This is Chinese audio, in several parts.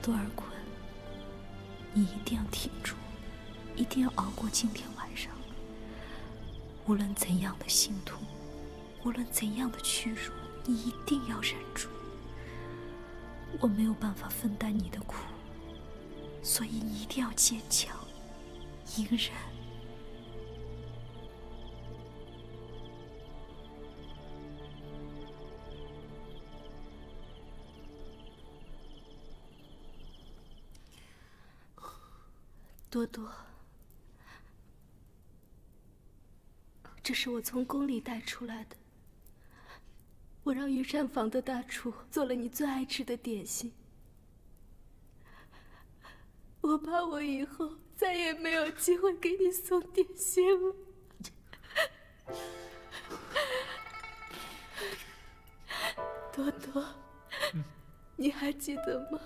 多尔衮，你一定要挺住，一定要熬过今天晚上。无论怎样的辛痛，无论怎样的屈辱，你一定要忍住。我没有办法分担你的苦，所以你一定要坚强，隐忍。多多，这是我从宫里带出来的。我让御膳房的大厨做了你最爱吃的点心。我怕我以后再也没有机会给你送点心了。多多，你还记得吗？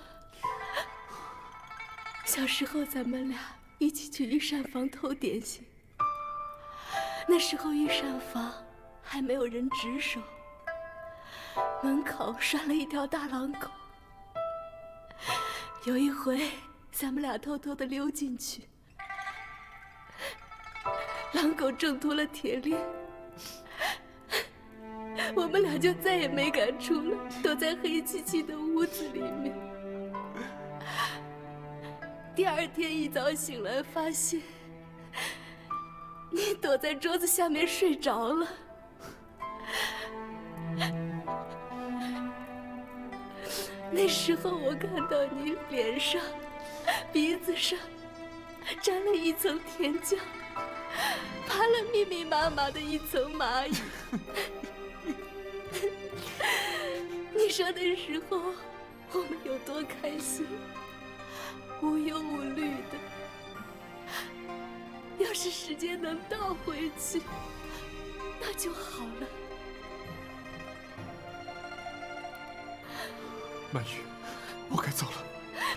小时候咱们俩一起去御膳房偷点心，那时候御膳房还没有人值守，门口拴了一条大狼狗。有一回，咱们俩偷偷地溜进去，狼狗挣脱了铁链，我们俩就再也没敢出来，躲在黑漆漆的屋子里面。第二天一早醒来，发现你躲在桌子下面睡着了。那时候我看到你脸上、鼻子上沾了一层甜浆，爬了密密麻麻的一层蚂蚁。你说那时候我们有多开心，无忧无虑的。要是时间能倒回去，那就好了。曼玉，我该走了。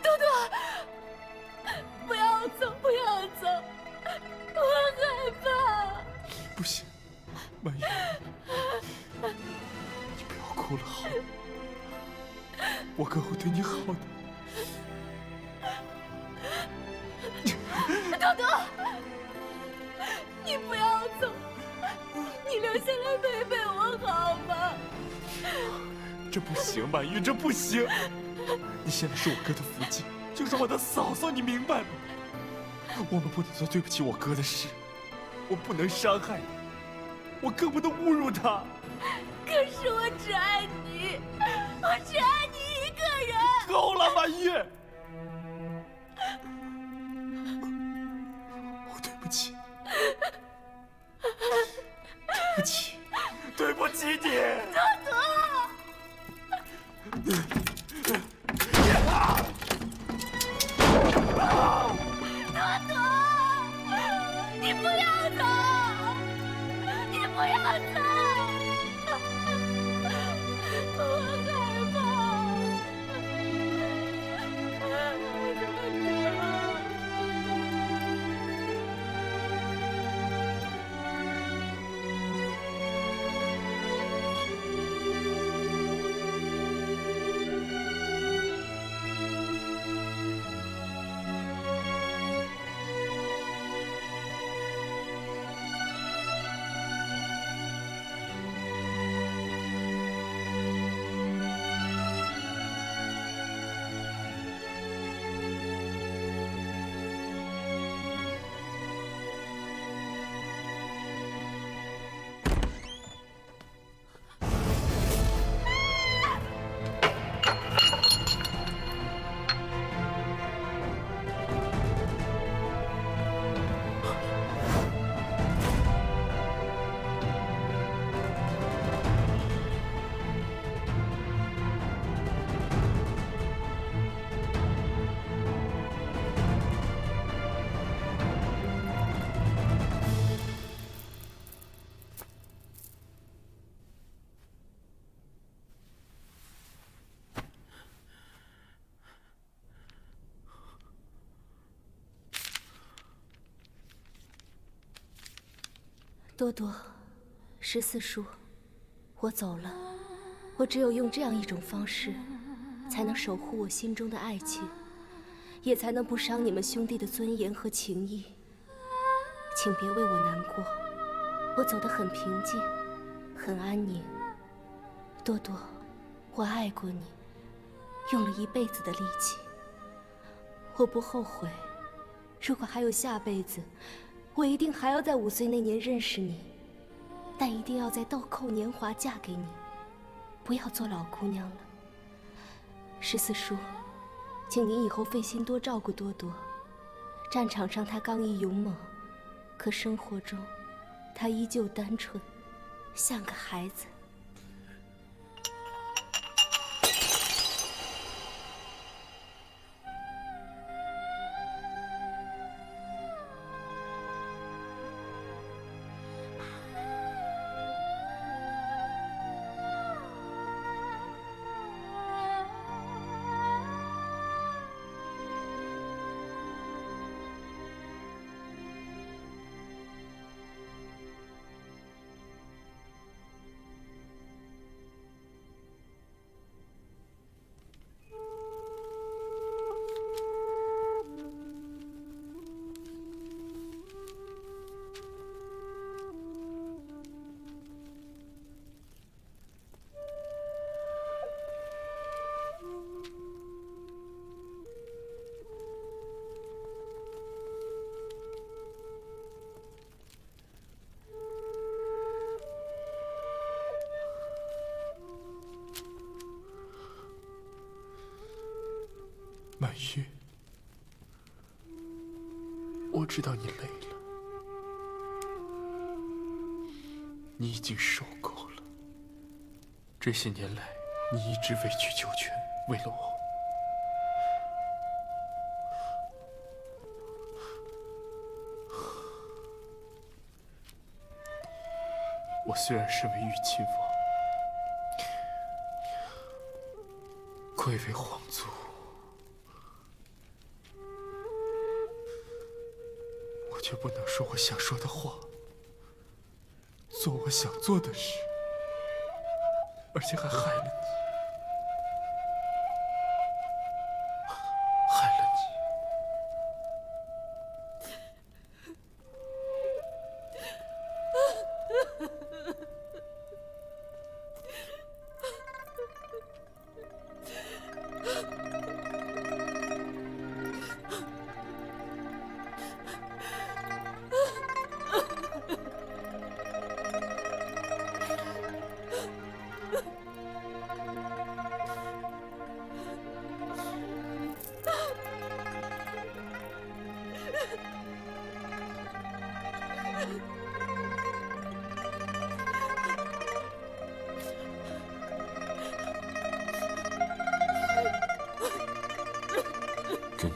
多多，不要走，不要走，我害怕。不行，曼玉，你不要哭了，好吗？我哥会对你好的。多多，你不要走，你留下来陪陪我好吗？这不行，曼玉，这不行！你现在是我哥的福晋，就是我的嫂嫂，你明白吗？我们不能做对不起我哥的事，我不能伤害你，我更不能侮辱他。可是我只爱你，我只爱你一个人。够了，曼玉！我对不起，对不起，对不起你！多多。多多，你不要走，你不要走，我害怕。多多，14叔，我走了。我只有用这样一种方式，才能守护我心中的爱情，也才能不伤你们兄弟的尊严和情谊。请别为我难过，我走得很平静，很安宁。多多，我爱过你，用了一辈子的力气。我不后悔，如果还有下辈子，我一定还要在5岁那年认识你，但一定要在豆蔻年华嫁给你，不要做老姑娘了。14叔，请您以后费心多照顾多多。战场上他刚毅勇猛，可生活中他依旧单纯，像个孩子。满玉，我知道你累了，你已经受够了。这些年来，你一直委曲求全，为了我。我虽然身为玉亲王，贵为皇族，我却不能说我想说的话，做我想做的事，而且还害了你，害了你。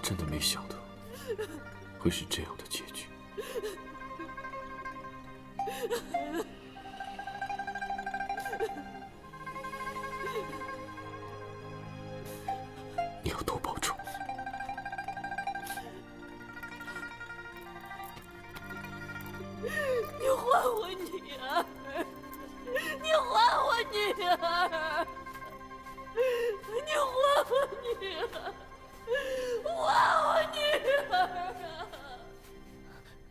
真的没想到会是这样的结局。你要多保重。你还我女儿！你还我女儿！你还我女儿！还我女儿啊！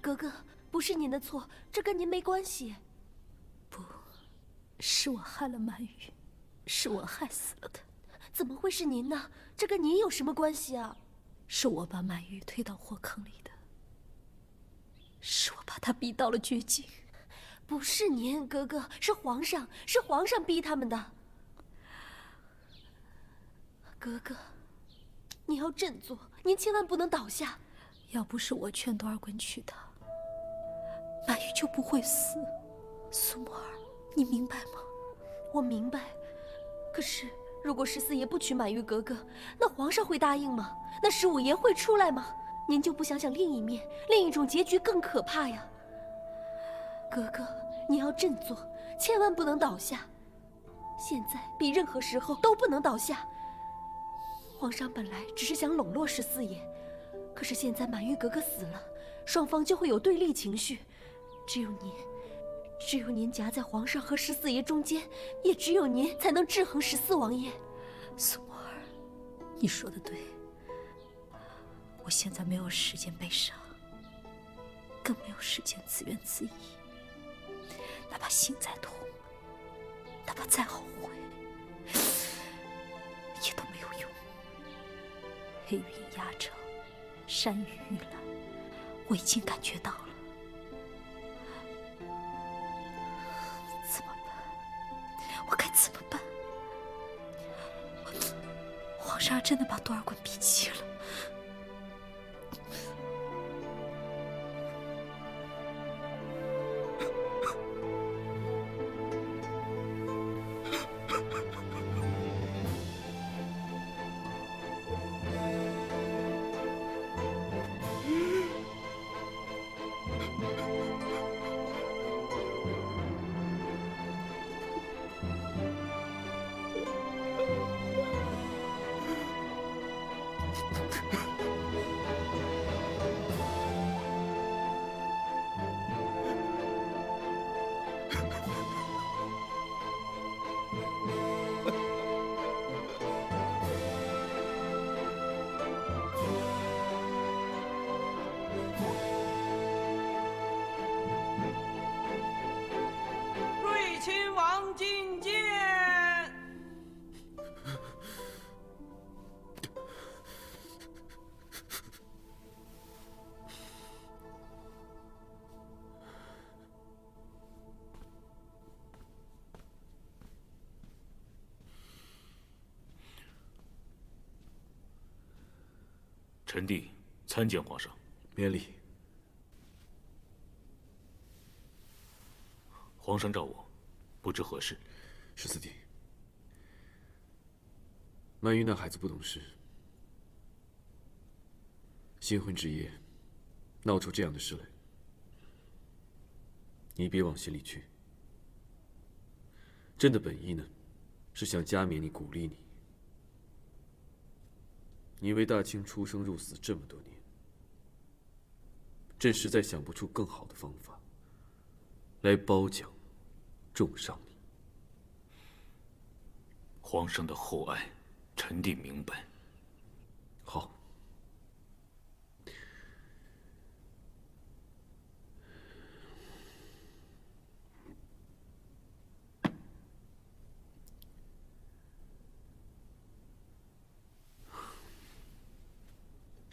格格，不是您的错，这跟您没关系。不，是我害了曼玉，是我害死了她。怎么会是您呢？这跟您有什么关系啊？是我把曼玉推到火坑里的，是我把她逼到了绝境。不是您，格格，是皇上，是皇上逼他们的。格格，你要振作，您千万不能倒下。要不是我劝多尔衮娶她，曼玉就不会死。苏沫儿，你明白吗？我明白，可是如果14爷不娶满玉格格，那皇上会答应吗？那15爷会出来吗？您就不想想另一面，另一种结局更可怕呀。格格，你要振作，千万不能倒下。现在比任何时候都不能倒下。皇上本来只是想笼络14爷，可是现在满玉格格死了，双方就会有对立情绪。只有您夹在皇上和14爷中间，也只有您才能制衡14王爷。苏沫儿，你说的对，我现在没有时间悲伤，更没有时间自怨自艾。哪怕心再痛，哪怕再后悔，也都没有用。黑云压城，山雨欲来，我已经感觉到了。怎么办？我该怎么办？皇上真的把多尔衮逼急了。瑞亲王觐见。臣弟参见皇上。免礼。皇上召我，不知何事。十四弟，曼玉那孩子不懂事，新婚之夜闹出这样的事来，你别往心里去。朕的本意呢，是想加冕你，鼓励你。你为大清出生入死这么多年，朕实在想不出更好的方法来褒奖、重赏你。皇上的厚爱，臣弟明白。好。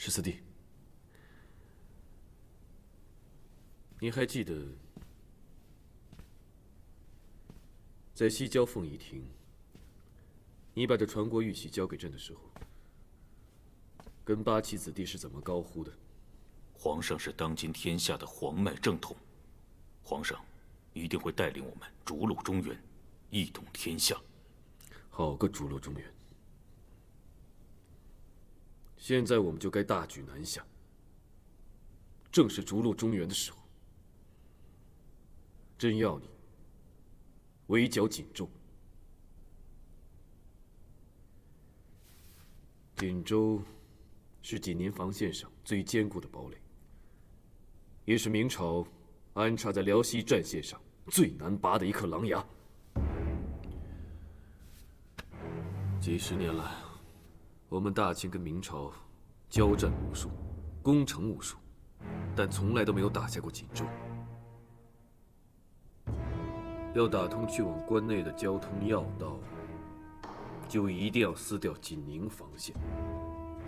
十四弟，你还记得在西郊凤仪亭，你把这传国玉玺交给朕的时候，跟八旗子弟是怎么高呼的？皇上是当今天下的皇脉正统，皇上一定会带领我们逐鹿中原，一统天下。好个逐鹿中原！现在我们就该大举南下，正是逐鹿中原的时候。朕要你围剿锦州。锦州是紧邻防线上最坚固的堡垒，也是明朝安插在辽西战线上最难拔的一颗狼牙。几十年来，我们大清跟明朝交战无数，攻城无数，但从来都没有打下过锦州。要打通去往关内的交通要道，就一定要撕掉紧宁防线，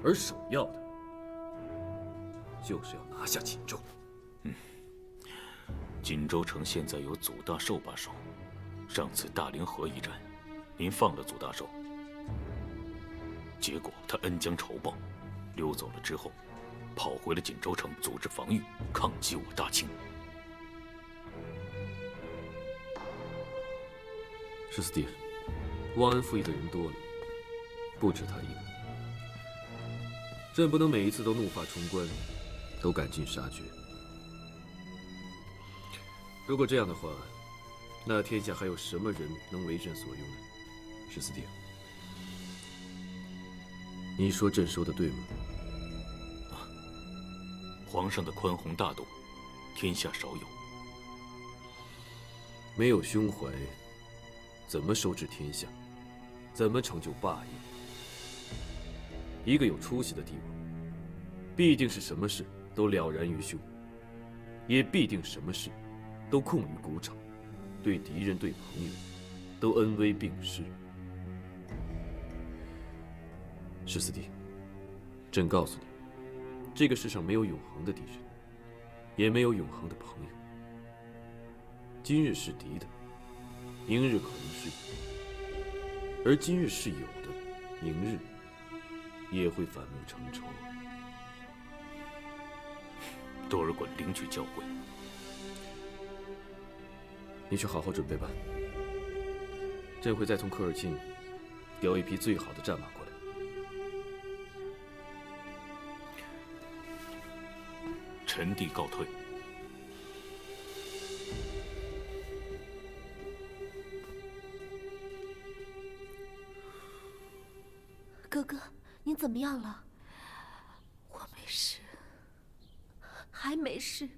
而首要的就是要拿下锦州。锦州城现在有祖大寿把守，上次大凌河一战，您放了祖大寿，结果他恩将仇报，溜走了之后，跑回了锦州城，组织防御，抗击我大清。十四弟，忘恩负义的人多了，不止他一个。朕不能每一次都怒发冲冠，都赶尽杀绝。如果这样的话，那天下还有什么人能为朕所用呢？十四弟，你说朕说的对吗？皇上的宽宏大度，天下少有。没有胸怀，怎么收治天下？怎么成就霸业？一个有出息的帝王，必定是什么事都了然于胸，也必定什么事都控于鼓掌，对敌人对朋友都恩威并施。十四弟，朕告诉你，这个世上没有永恒的敌人，也没有永恒的朋友。今日是敌的，明日可能是友；而今日是友的，明日也会反目成仇。多尔衮领取教诲。你去好好准备吧。朕会再从科尔沁调一批最好的战马过来。臣弟告退。哥哥，你怎么样了？我没事。还没事，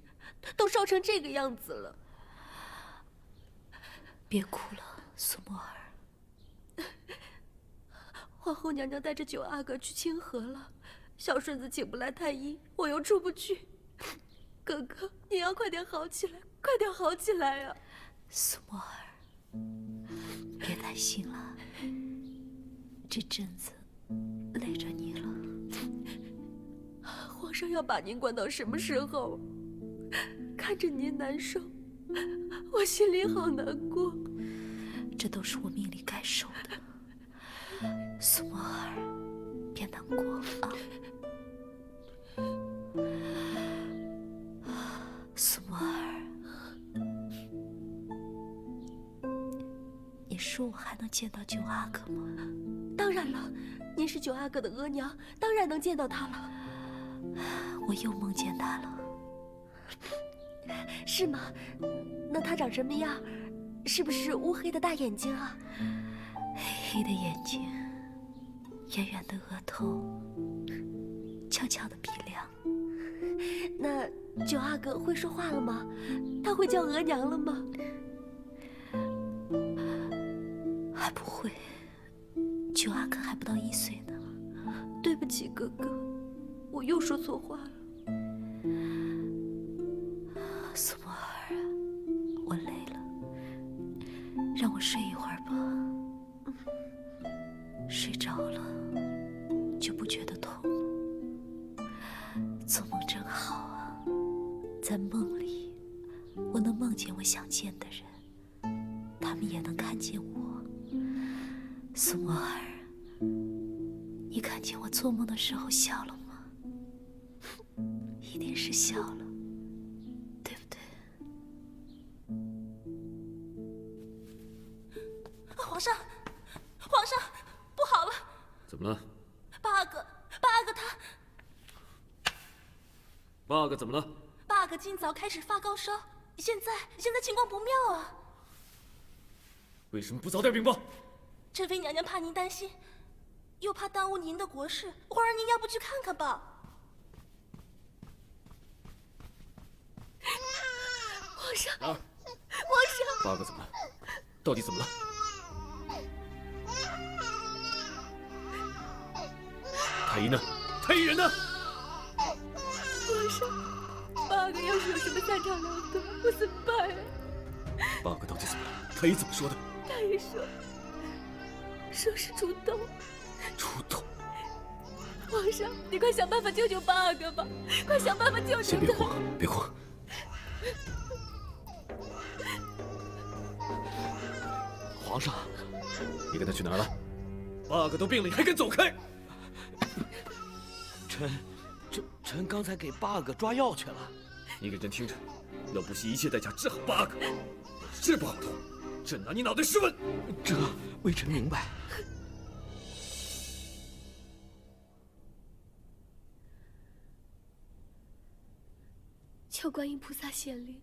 都烧成这个样子了。别哭了，苏沫儿。皇后娘娘带着九阿哥去清河了，小顺子请不来太医，我又出不去。哥哥，你要快点好起来，快点好起来呀！苏沫儿，别担心了，这阵子累着你了。皇上要把您关到什么时候？看着您难受，我心里好难过。这都是我命里该受的。苏沫儿，别难过啊。苏沫儿，你说我还能见到九阿哥吗？当然了，您是九阿哥的额娘，当然能见到他了。我又梦见他了。是吗？那他长什么样？是不是乌黑的大眼睛啊？黑的眼睛，圆圆的额头，翘翘的鼻梁。那九阿哥会说话了吗？他会叫额娘了吗？还不会，九阿哥还不到1岁呢。对不起，哥哥，我又说错话了。苏沫儿，我累了，让我睡一会儿吧。睡着了就不觉得痛了。做梦真好啊，在梦里我能梦见我想见的人，他们也能看见我。苏沫儿，你看见我做梦的时候笑了吗？一定是笑了，对不对？皇上，皇上，不好了！怎么了？八阿哥他……八阿哥怎么了？八阿哥今早开始发高烧，现在情况不妙啊！为什么不早点禀报？珍妃娘娘怕您担心，又怕耽误您的国事，皇上您要不去看看吧？皇上，哪儿？皇上，八阿哥怎么了？到底怎么了？太医呢？太医人呢？皇上，八阿哥要是有什么三长两短，我怎么办呀？八阿哥到底怎么了？太医怎么说的？太医说是出痘。出痘。皇上，你快想办法救救八阿哥吧！快想办法救救他！先别慌，别慌。皇上，你跟他去哪儿了？八阿哥都病了，你还敢走开？臣刚才给八阿哥抓药去了。你给朕听着，要不惜一切代价治好八阿哥，治不好他，朕拿你脑袋试问。这微臣明白。求观音菩萨显灵，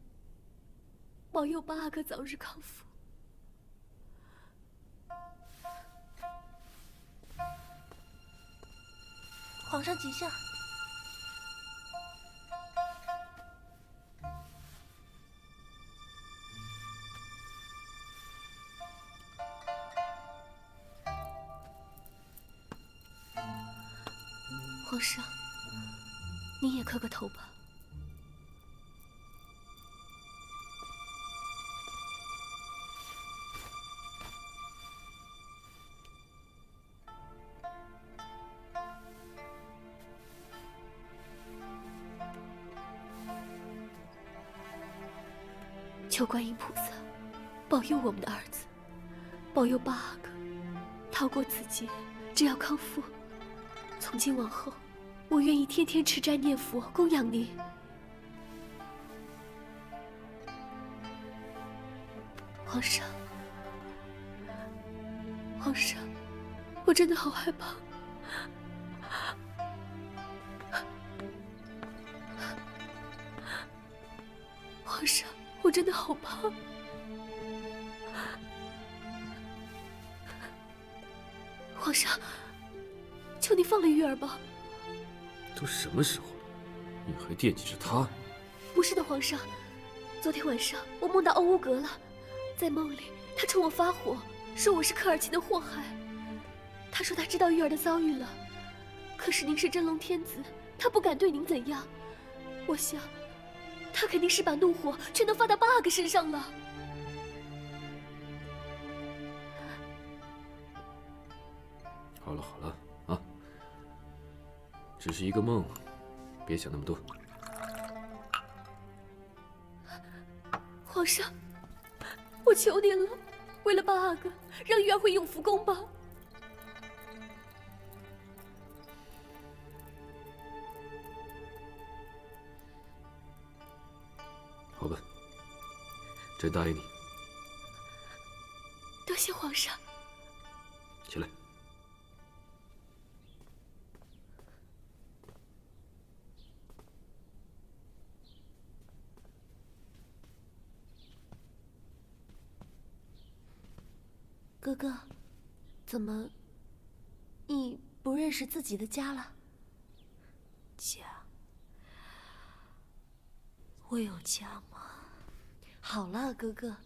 保佑八阿哥早日康复。皇上吉祥。皇上，您也磕个头吧。求观音菩萨保佑我们的儿子，保佑八阿哥逃过此劫，只要康复，从今往后，我愿意天天吃斋念佛，供养您。皇上，皇上，我真的好害怕。皇上，我真的好怕。皇上，求你放了玉儿吧。都什么时候了，你还惦记着他？不是的，皇上，昨天晚上我梦到欧乌格了，在梦里他冲我发火，说我是科尔沁的祸害。他说他知道玉儿的遭遇了，可是您是真龙天子，他不敢对您怎样。我想，他肯定是把怒火全都发到八阿哥身上了。好了好了啊，只是一个梦，别想那么多。皇上，我求您了，为了八阿哥，让玉儿回永福宫吧。好吧，朕答应你。多谢皇上。起来。哥哥，怎么，你不认识自己的家了？家？我有家吗？好了，哥哥，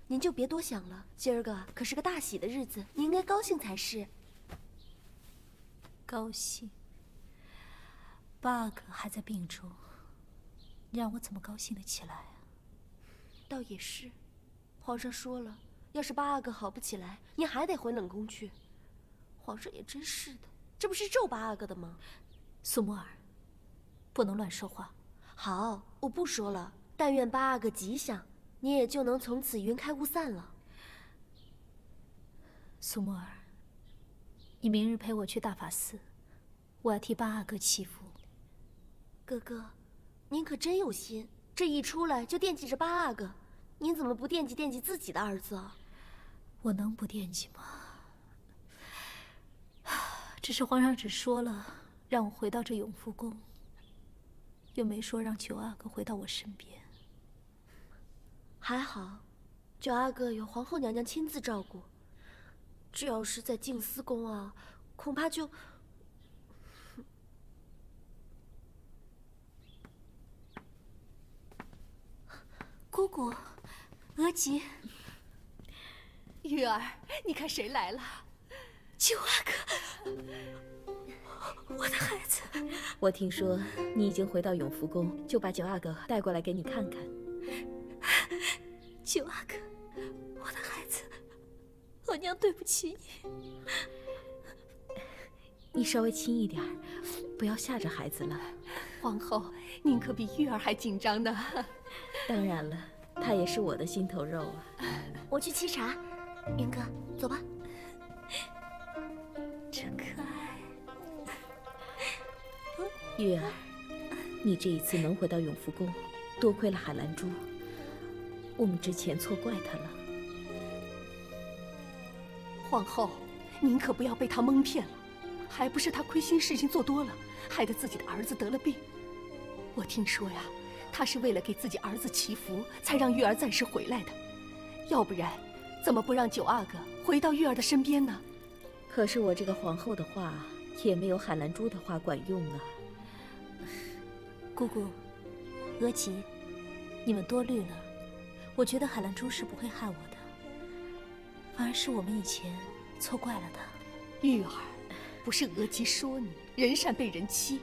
您就别多想了。今儿个可是个大喜的日子，你应该高兴才是。高兴？八阿哥还在病中，你让我怎么高兴得起来啊？倒也是，皇上说了。要是八阿哥好不起来，你还得回冷宫去。皇上也真是的，这不是咒八阿哥的吗？苏沫儿，不能乱说话。好，我不说了。但愿八阿哥吉祥，你也就能从此云开雾散了。苏沫儿，你明日陪我去大法寺，我要替八阿哥祈福。哥哥，您可真有心，这一出来就惦记着八阿哥，您怎么不惦记自己的儿子啊？我能不惦记吗？只是皇上只说了让我回到这永福宫，又没说让九阿哥回到我身边。还好，九阿哥有皇后娘娘亲自照顾。这要是在静思宫啊，恐怕就……姑姑，额吉，玉儿，你看谁来了？九阿哥，我的孩子。我听说你已经回到永福宫，就把九阿哥带过来给你看看。九阿哥，我的孩子，我娘对不起你。你稍微轻一点，不要吓着孩子了。皇后，您可比玉儿还紧张呢。当然了，他也是我的心头肉啊。我去沏茶，云哥，走吧。真可爱。玉儿，你这一次能回到永福宫，多亏了海兰珠。我们之前错怪她了。皇后，您可不要被他蒙骗了，还不是他亏心事情做多了，害得自己的儿子得了病。我听说呀，他是为了给自己儿子祈福，才让玉儿暂时回来的。要不然，怎么不让九阿哥回到玉儿的身边呢？可是我这个皇后的话，也没有海兰珠的话管用啊。姑姑，额吉，你们多虑了。我觉得海兰珠是不会害我的，反而是我们以前错怪了她。玉儿，不是额吉说你人善被人欺，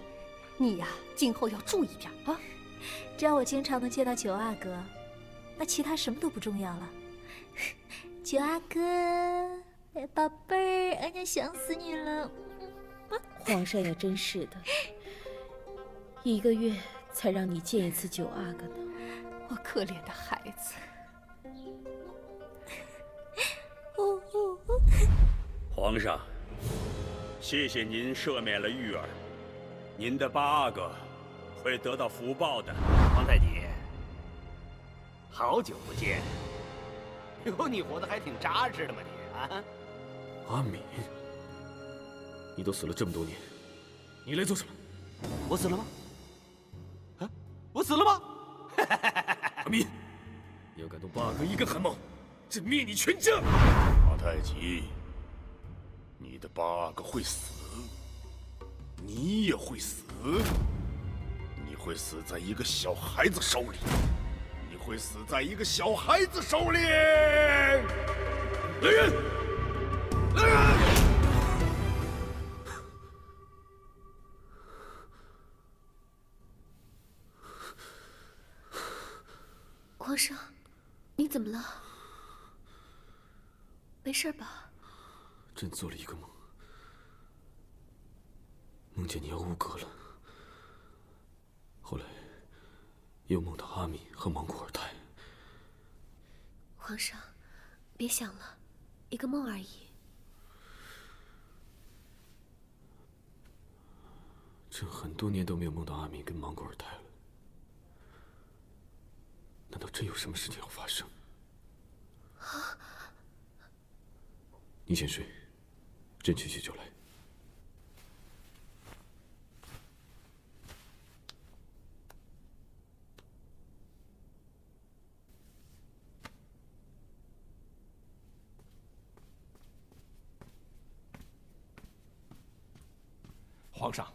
你呀，今后要注意点啊！只要我经常能见到九阿哥，那其他什么都不重要了。九阿哥，宝贝儿，俺娘想死你了。皇上呀，真是的，1个月才让你见一次九阿哥呢。我可怜的孩子。皇上，谢谢您赦免了玉儿，您的8阿哥会得到福报的。皇太极，好久不见。哟，你活得还挺扎实的嘛你啊！阿敏，你都死了这么多年，你来做什么？我死了吗？啊，我死了吗？阿敏，你要敢动8阿哥一根汗毛，朕灭你全家！皇太极，你的8阿哥会死，你也会死，你会死在一个小孩子手里，你会死在一个小孩子手里！来人，来人！皇上，你怎么了？没事吧？朕做了一个梦，梦见你要无格了，后来又梦到阿敏和莽古尔泰。皇上，别想了，一个梦而已。朕很多年都没有梦到阿敏跟莽古尔泰了，难道真有什么事情要发生？你先睡，朕去取酒来。皇上，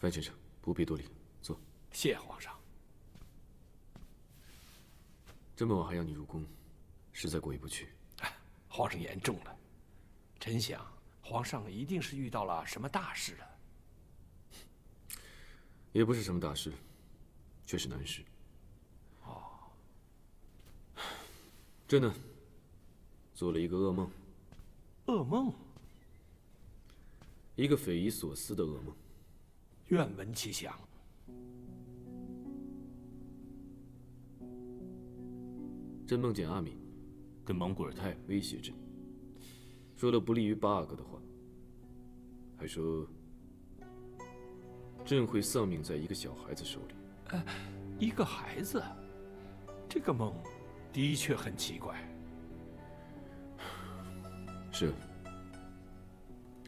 范先生，不必多礼，坐。谢皇上。这么晚还要你入宫，实在过意不去。皇上言重了，臣想皇上一定是遇到了什么大事了。也不是什么大事，却是难事。哦，朕呢，做了一个噩梦。噩梦？一个匪夷所思的噩梦。愿闻其详。朕梦见阿敏跟莽古尔泰威胁朕，说了不利于8阿哥的话，还说朕会丧命在一个小孩子手里。一个孩子，这个梦的确很奇怪。是，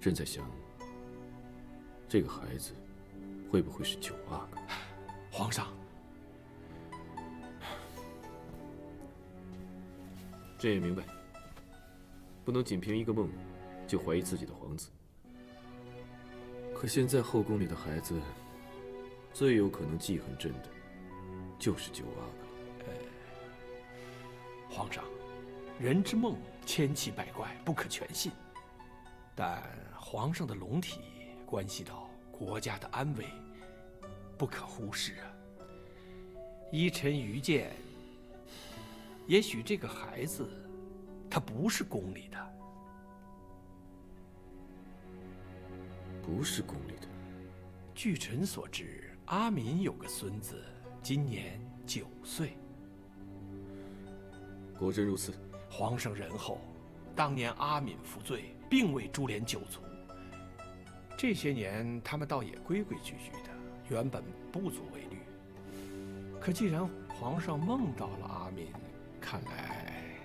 朕在想，这个孩子会不会是9阿哥？皇上，朕也明白，不能仅凭一个梦就怀疑自己的皇子。可现在后宫里的孩子，最有可能记恨朕的，就是9阿哥了。皇上，人之梦千奇百怪，不可全信。但皇上的龙体关系到国家的安危，不可忽视啊。依臣愚见，也许这个孩子，他不是宫里的。不是宫里的。据臣所知，阿敏有个孙子，今年9岁。果真如此。皇上仁厚，当年阿敏服罪，并未株连9族。这些年他们倒也规规矩矩的，原本不足为虑。可既然皇上梦到了阿敏，看来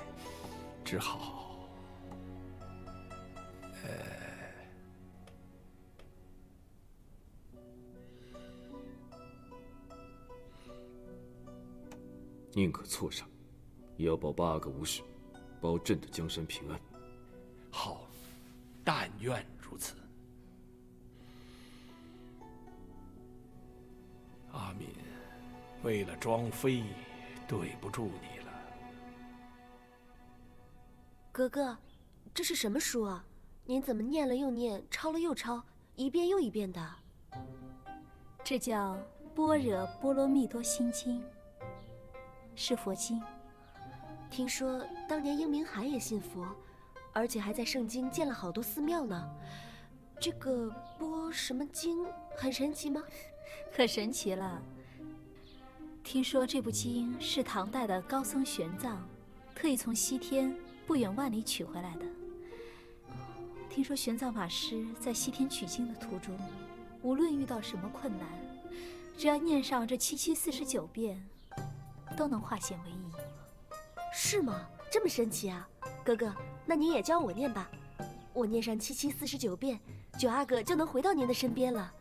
只好……宁可错杀，也要保8阿哥无事，保朕的江山平安。好，但愿如此。阿敏，为了庄妃，对不住你了。格格，这是什么书啊？您怎么念了又念，抄了又抄，一遍又一遍的？这叫《般若波罗蜜多心经》，是佛经。听说当年英明海也信佛，而且还在圣经建了好多寺庙呢。这个波什么经很神奇吗？可神奇了。听说这部经是唐代的高僧玄奘特意从西天不远万里取回来的。听说玄奘法师在西天取经的途中，无论遇到什么困难，只要念上这7749遍，都能化险为夷。是吗？这么神奇啊！哥哥，那您也教我念吧。我念上7749遍，九阿哥就能回到您的身边了。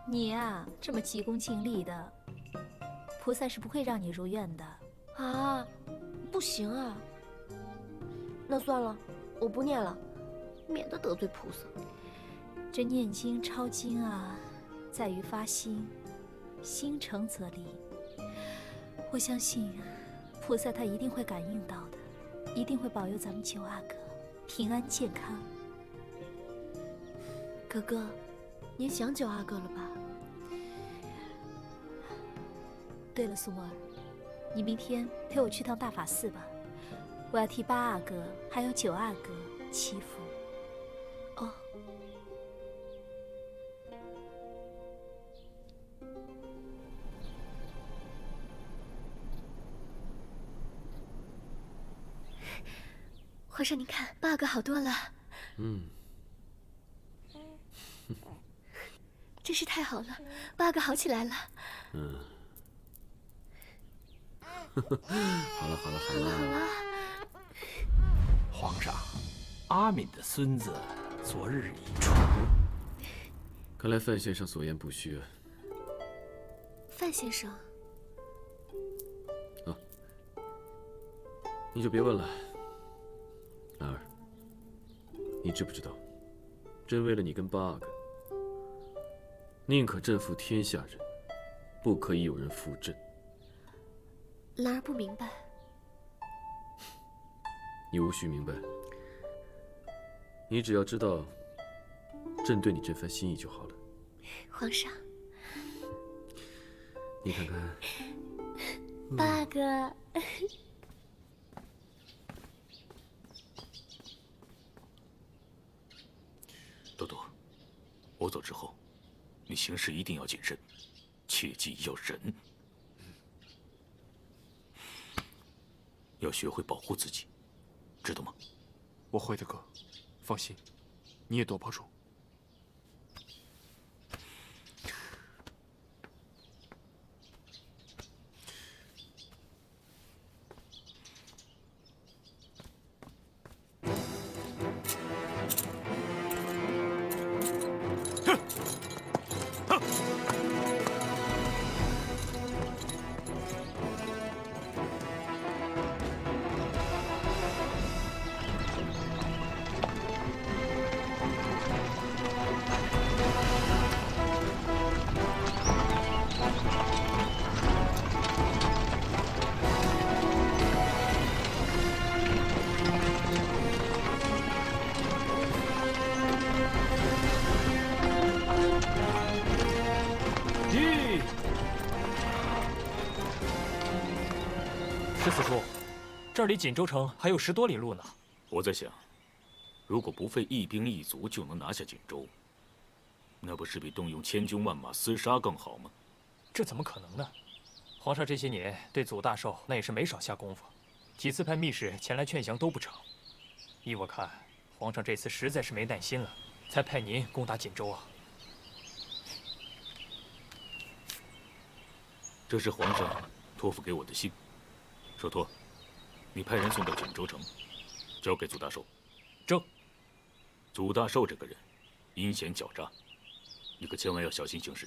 你呀，这么急功近利的，菩萨是不会让你如愿的。啊，不行啊。那算了，我不念了，免得得罪菩萨。这念经抄经啊，在于发心，心诚则灵。我相信菩萨他一定会感应到的，一定会保佑咱们九阿哥平安健康。哥哥，您想九阿哥了吧？对了，苏沫儿，你明天陪我去趟大法寺吧，我要替八阿哥还有九阿哥祈福。哦。皇上，您看，八阿哥好多了。真是太好了，八阿哥好起来了。好了。好了。皇上，阿敏的孙子昨日已出。看来范先生所言不虚啊。范先生。啊，你就别问了。兰儿，你知不知道，朕为了你跟八阿哥，宁可朕负天下人，不可以有人负朕。兰儿不明白。你无需明白，你只要知道，朕对你这番心意就好了。皇上，你看看，八阿哥。多多，我走之后，你行事一定要谨慎，切记要忍，要学会保护自己，知道吗？我会的，哥，放心，你也多保重。十四叔，这儿离锦州城还有10多里路呢。我在想，如果不费一兵一卒就能拿下锦州，那不是比动用千军万马厮杀更好吗？这怎么可能呢？皇上这些年对祖大寿那也是没少下功夫，几次派密使前来劝降都不成。依我看，皇上这次实在是没耐心了，才派您攻打锦州啊。这是皇上托付给我的信。寿托，你派人送到锦州城，交给祖大寿。正。祖大寿这个人阴险狡诈，你可千万要小心行事。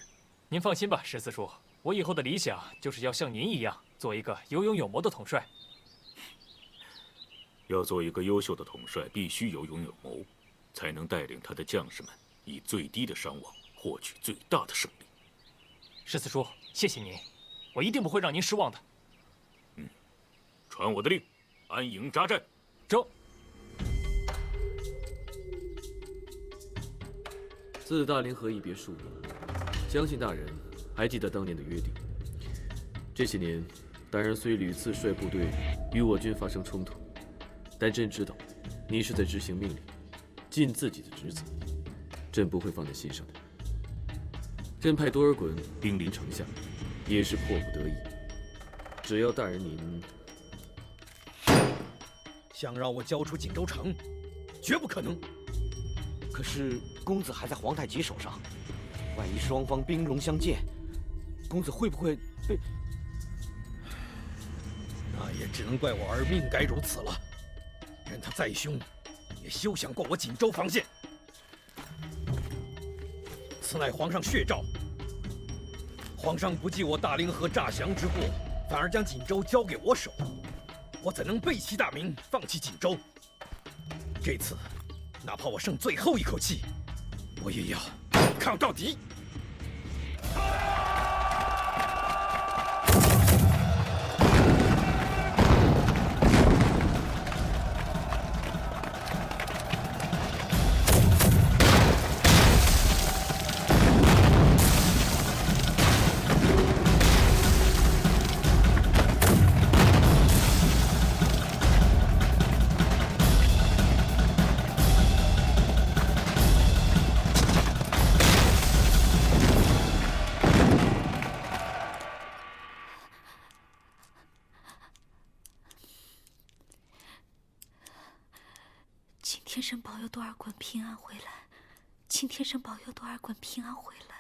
您放心吧，十四叔，我以后的理想就是要像您一样，做一个有勇有谋的统帅。要做一个优秀的统帅，必须有勇有谋，才能带领他的将士们以最低的伤亡获取最大的胜利。十四叔，谢谢您，我一定不会让您失望的。传我的令，安营扎寨。正。自大凌河一别数年，相信大人还记得当年的约定。这些年，大人虽屡次率部队与我军发生冲突，但朕知道你是在执行命令，尽自己的职责，朕不会放在心上的。朕派多尔衮兵临城下，也是迫不得已。只要大人您想让我交出锦州城，绝不可能。可是公子还在皇太极手上，万一双方兵戎相见，公子会不会被……那也只能怪我儿命该如此了。任他再凶，也休想过我锦州防线。此乃皇上血诏。皇上不记我大凌河诈降之过，反而将锦州交给我手，我怎能背弃大明，放弃锦州？这次，哪怕我剩最后一口气，我也要抗到底！请天神保佑多尔衮平安回来，请天神保佑多尔衮平安回来。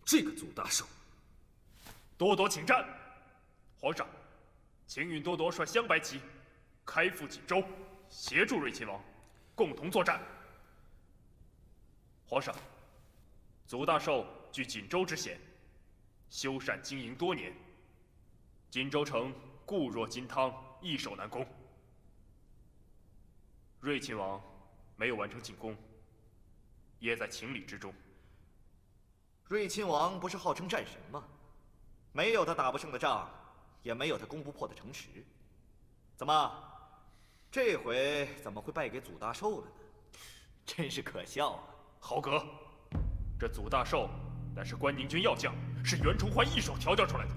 这个祖大寿，多铎请战。皇上，请允多铎率镶白旗，开赴锦州，协助睿亲王，共同作战。皇上，祖大寿据锦州之险，修缮经营多年，锦州城固若金汤，易守难攻。睿亲王没有完成进攻，也在情理之中。睿亲王不是号称战神吗？没有他打不胜的仗，也没有他攻不破的城池。怎么，这回怎么会败给祖大寿了呢？真是可笑啊！豪格，这祖大寿乃是关宁军要将，是袁崇焕一手调教出来的。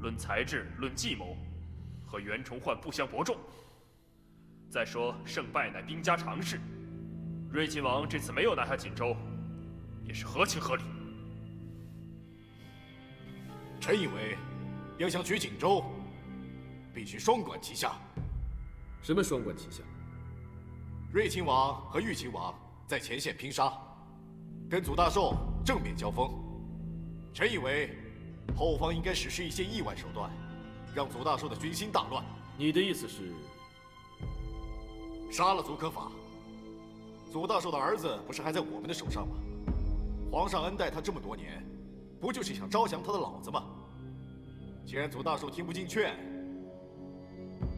论才智，论计谋，和袁崇焕不相伯仲。再说胜败乃兵家常事，睿亲王这次没有拿下锦州，也是合情合理。臣以为，要想取锦州，必须双管齐下。什么双管齐下？睿亲王和裕亲王在前线拼杀，跟祖大寿正面交锋。臣以为，后方应该实施一些意外手段，让祖大寿的军心大乱。你的意思是，杀了祖可法？祖大寿的儿子不是还在我们的手上吗？皇上恩待他这么多年，不就是想招降他的老子吗？既然祖大寿听不进劝，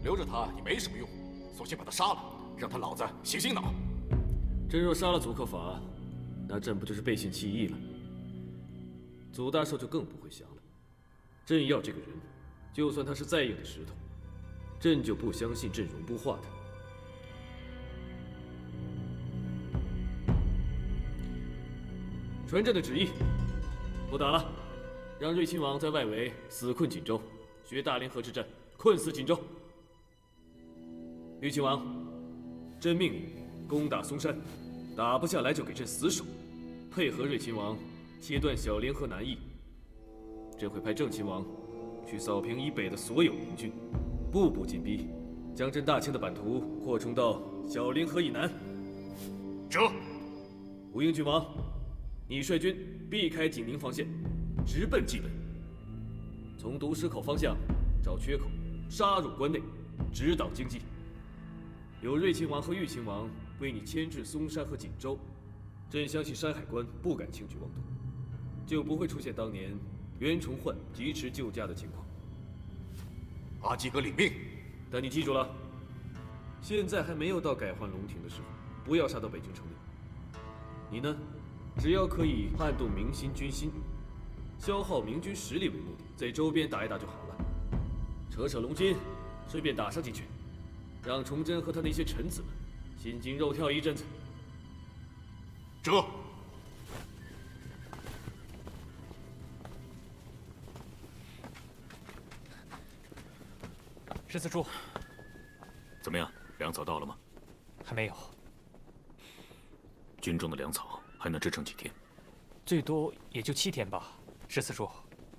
留着他也没什么用，索性把他杀了，让他老子醒醒脑。朕若杀了祖可法，那朕不就是背信弃义了？祖大寿就更不会降了。朕要这个人，就算他是再硬的石头，朕就不相信朕容不化他。传朕的旨意，不打了，让睿亲王在外围死困锦州，学大联合之战，困死锦州。睿亲王，朕命你攻打嵩山，打不下来就给朕死守，配合睿亲王切断小联合南翼。朕会派正亲王去扫平以北的所有明军，步步紧逼，将朕大清的版图扩充到小联合以南。折。吴英郡王，你率军避开景宁防线，直奔蓟本，从毒石口方向找缺口，杀入关内，直捣京畿。有睿亲王和裕亲王为你牵制嵩山和锦州，朕相信山海关不敢轻举妄动，就不会出现当年袁崇焕疾驰救驾的情况。阿基哥领命。但你记住了，现在还没有到改换龙庭的时候，不要杀到北京城内。你呢，只要可以撼动民心军心，消耗明军实力为目的，在周边打一打就好了。扯龙筋，顺便打上进去，让崇祯和他那些臣子们心惊肉跳一阵子。这。十四叔，怎么样？粮草到了吗？还没有。军中的粮草还能支撑几天？最多也就7天吧。十四叔，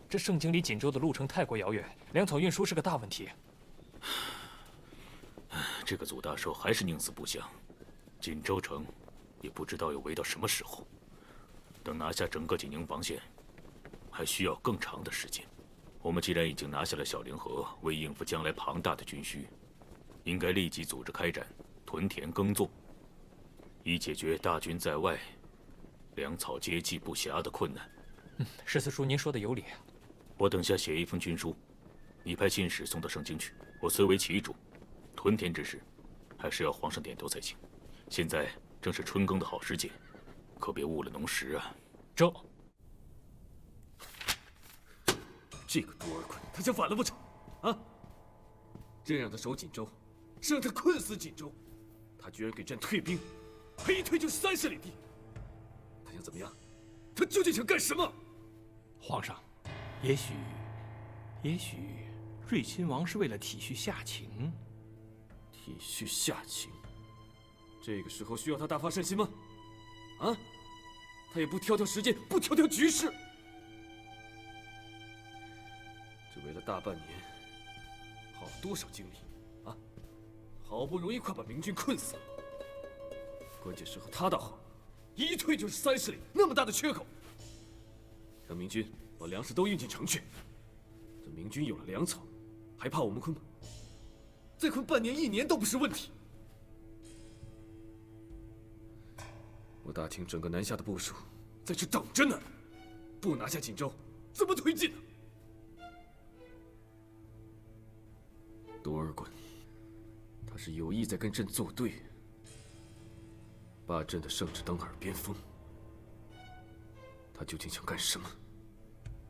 这盛京离锦州的路程太过遥远，粮草运输是个大问题。这个祖大寿还是宁死不降，锦州城也不知道要围到什么时候。等拿下整个锦宁防线，还需要更长的时间。我们既然已经拿下了小凌河，为应付将来庞大的军需，应该立即组织开展屯田耕作，以解决大军在外、粮草接济不暇的困难。十四叔，您说的有理啊。我等下写一封军书，你派信使送到盛京去。我虽为旗主，屯田之事，还是要皇上点头才行。现在正是春耕的好时节，可别误了农时啊！这个多尔衮，他想反了不成？啊！朕让他守锦州，是让他困死锦州，他居然给朕退兵，他一退就是30里地。他想怎么样？他究竟想干什么？皇上，也许睿亲王是为了体恤下情。体恤下情？这个时候需要他大发善心吗？啊！他也不挑挑时间，不挑挑局势。这为了大半年，耗了多少精力啊！好不容易快把明军困死了，关键时候他倒好，一退就是30里，那么大的缺口，让明军把粮食都运进城去。这明军有了粮草，还怕我们困吗？再困半年、1年都不是问题。我大清整个南下的部署在这等着呢，不拿下锦州，怎么推进呢？多尔衮，他是有意在跟朕作对，把朕的圣旨当耳边风。他究竟想干什么？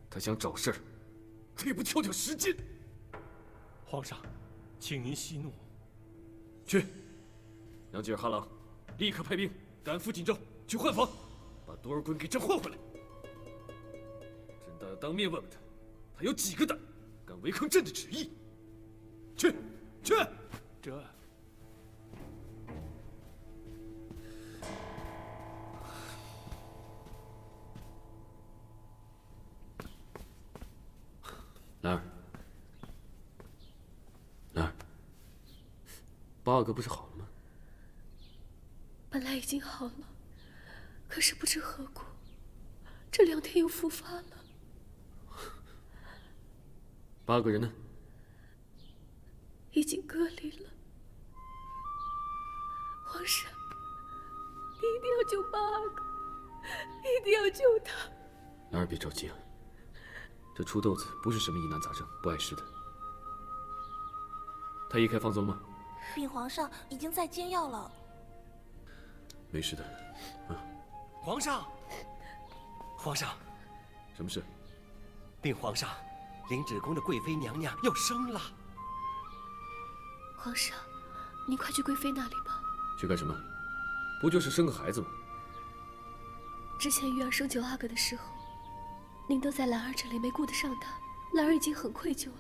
他想找事儿，他也不挑挑时间。皇上，请您息怒。去，让吉尔哈朗立刻派兵赶赴锦州，去换防，把多尔衮给朕换回来。朕倒要当面问问他，他有几个胆，敢违抗朕的旨意？去！这。兰儿，兰儿，八阿哥不是好了吗？本来已经好了，可是不知何故，这2天又复发了。八阿哥人呢？已经隔离了。皇上，你一定要救八阿哥，一定要救他。兰儿别着急啊，这出豆子不是什么疑难杂症，不碍事的。太医开方子了吗？禀皇上，已经在煎药了。没事的，啊。皇上，皇上，什么事？禀皇上，灵指宫的贵妃娘娘要生了。皇上，你快去贵妃那里吧。去干什么？不就是生个孩子吗？之前玉儿生9阿哥的时候，您都在兰儿这里没顾得上她，兰儿已经很愧疚了。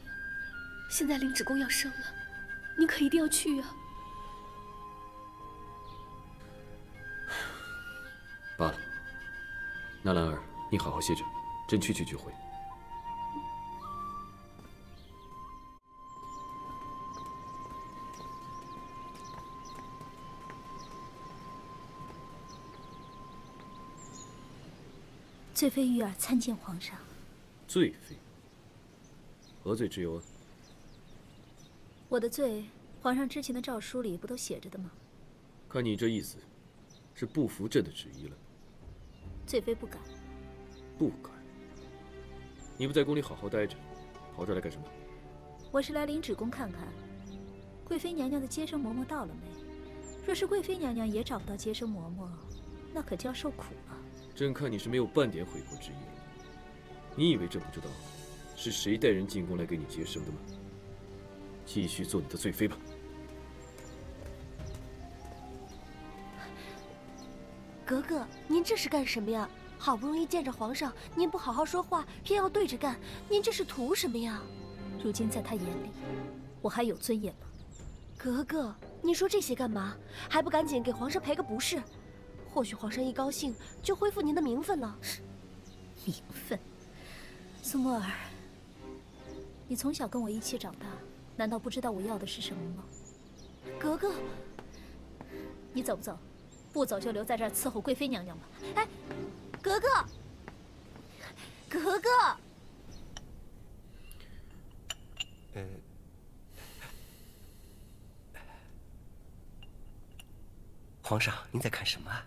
现在灵指宫要生了，您可一定要去啊！罢了，那兰儿，你好好歇着，朕去聚会。罪妃玉儿参见皇上。罪妃？何罪之有啊？我的罪，皇上之前的诏书里不都写着的吗？看你这意思，是不服朕的旨意了。罪妃不敢。不敢？你不在宫里好好待着，跑这儿来干什么？我是来灵指宫看看，贵妃娘娘的接生嬷嬷到了没？若是贵妃娘娘也找不到接生嬷嬷，那可就要受苦了。朕看你是没有半点悔过之意了。你以为朕不知道是谁带人进宫来给你接生的吗？继续做你的罪妃吧。格格，您这是干什么呀？好不容易见着皇上，您不好好说话，偏要对着干，您这是图什么呀？如今在他眼里，我还有尊严吗？格格，你说这些干嘛？还不赶紧给皇上赔个不是？或许皇上一高兴就恢复您的名分了。名分？苏沫儿，你从小跟我一起长大，难道不知道我要的是什么吗？格格，你走不走？不走就留在这儿伺候贵妃娘娘吧。哎，格格，格格。皇上，您在看什么啊？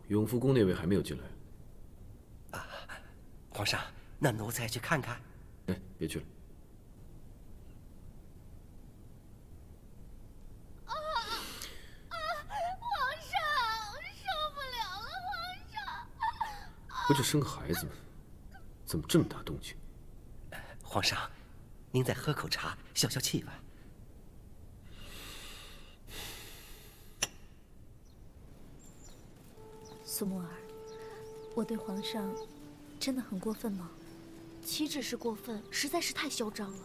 永福宫那位还没有进来。啊，皇上，那奴才去看看。哎，别去了。皇上，受不了了，皇上！不就生个孩子吗？怎么这么大动静？皇上，您再喝口茶，消消气吧。苏沫儿，我对皇上真的很过分吗？岂止是过分，实在是太嚣张了。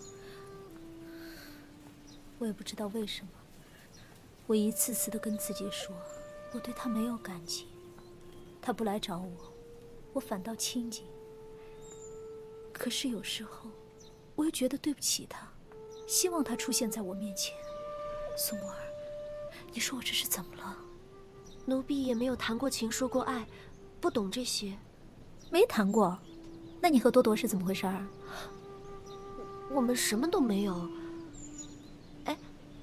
我也不知道为什么，我一次次的跟自己说，我对他没有感情，他不来找我，我反倒亲近。可是有时候，我又觉得对不起他，希望他出现在我面前。苏沫儿，你说我这是怎么了？奴婢也没有谈过情，说过爱，不懂这些。没谈过？那你和多铎是怎么回事啊？我们什么都没有。哎，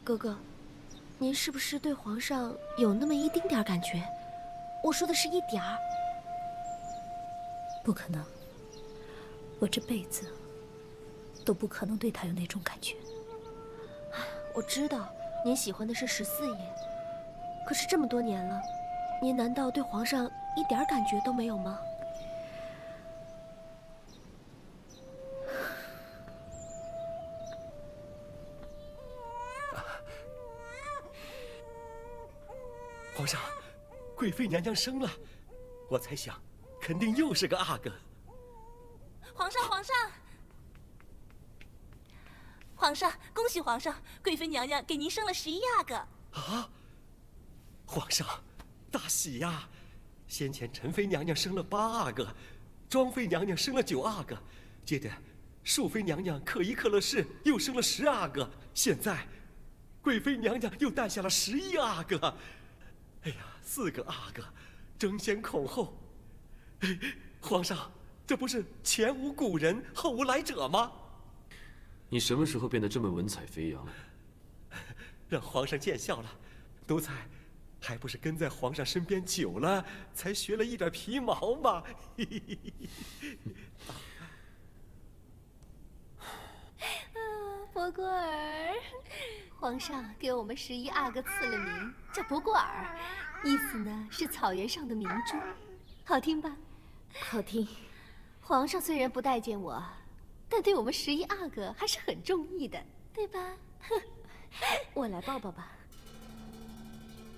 哥哥，您是不是对皇上有那么一丁点感觉？我说的是一点儿。不可能，我这辈子都不可能对他有那种感觉。我知道您喜欢的是14爷，可是这么多年了，您难道对皇上一点感觉都没有吗？皇上，贵妃娘娘生了，我猜想，肯定又是个阿哥。皇上，皇上，皇上，恭喜皇上，贵妃娘娘给您生了11阿哥。啊！皇上，大喜呀！先前陈妃娘娘生了8阿哥，庄妃娘娘生了9阿哥，接着淑妃娘娘可一克勒氏又生了10阿哥，现在贵妃娘娘又诞下了11阿哥。哎呀，4个阿哥，争先恐后。皇上，这不是前无古人后无来者吗？你什么时候变得这么文采飞扬了？让皇上见笑了，奴才还不是跟在皇上身边久了，才学了一点皮毛嘛。博过儿，皇上给我们11阿哥赐了名叫博过尔，意思呢是草原上的明珠，好听吧？好听。皇上虽然不待见我，但对我们11阿哥还是很中意的，对吧？我来抱抱吧。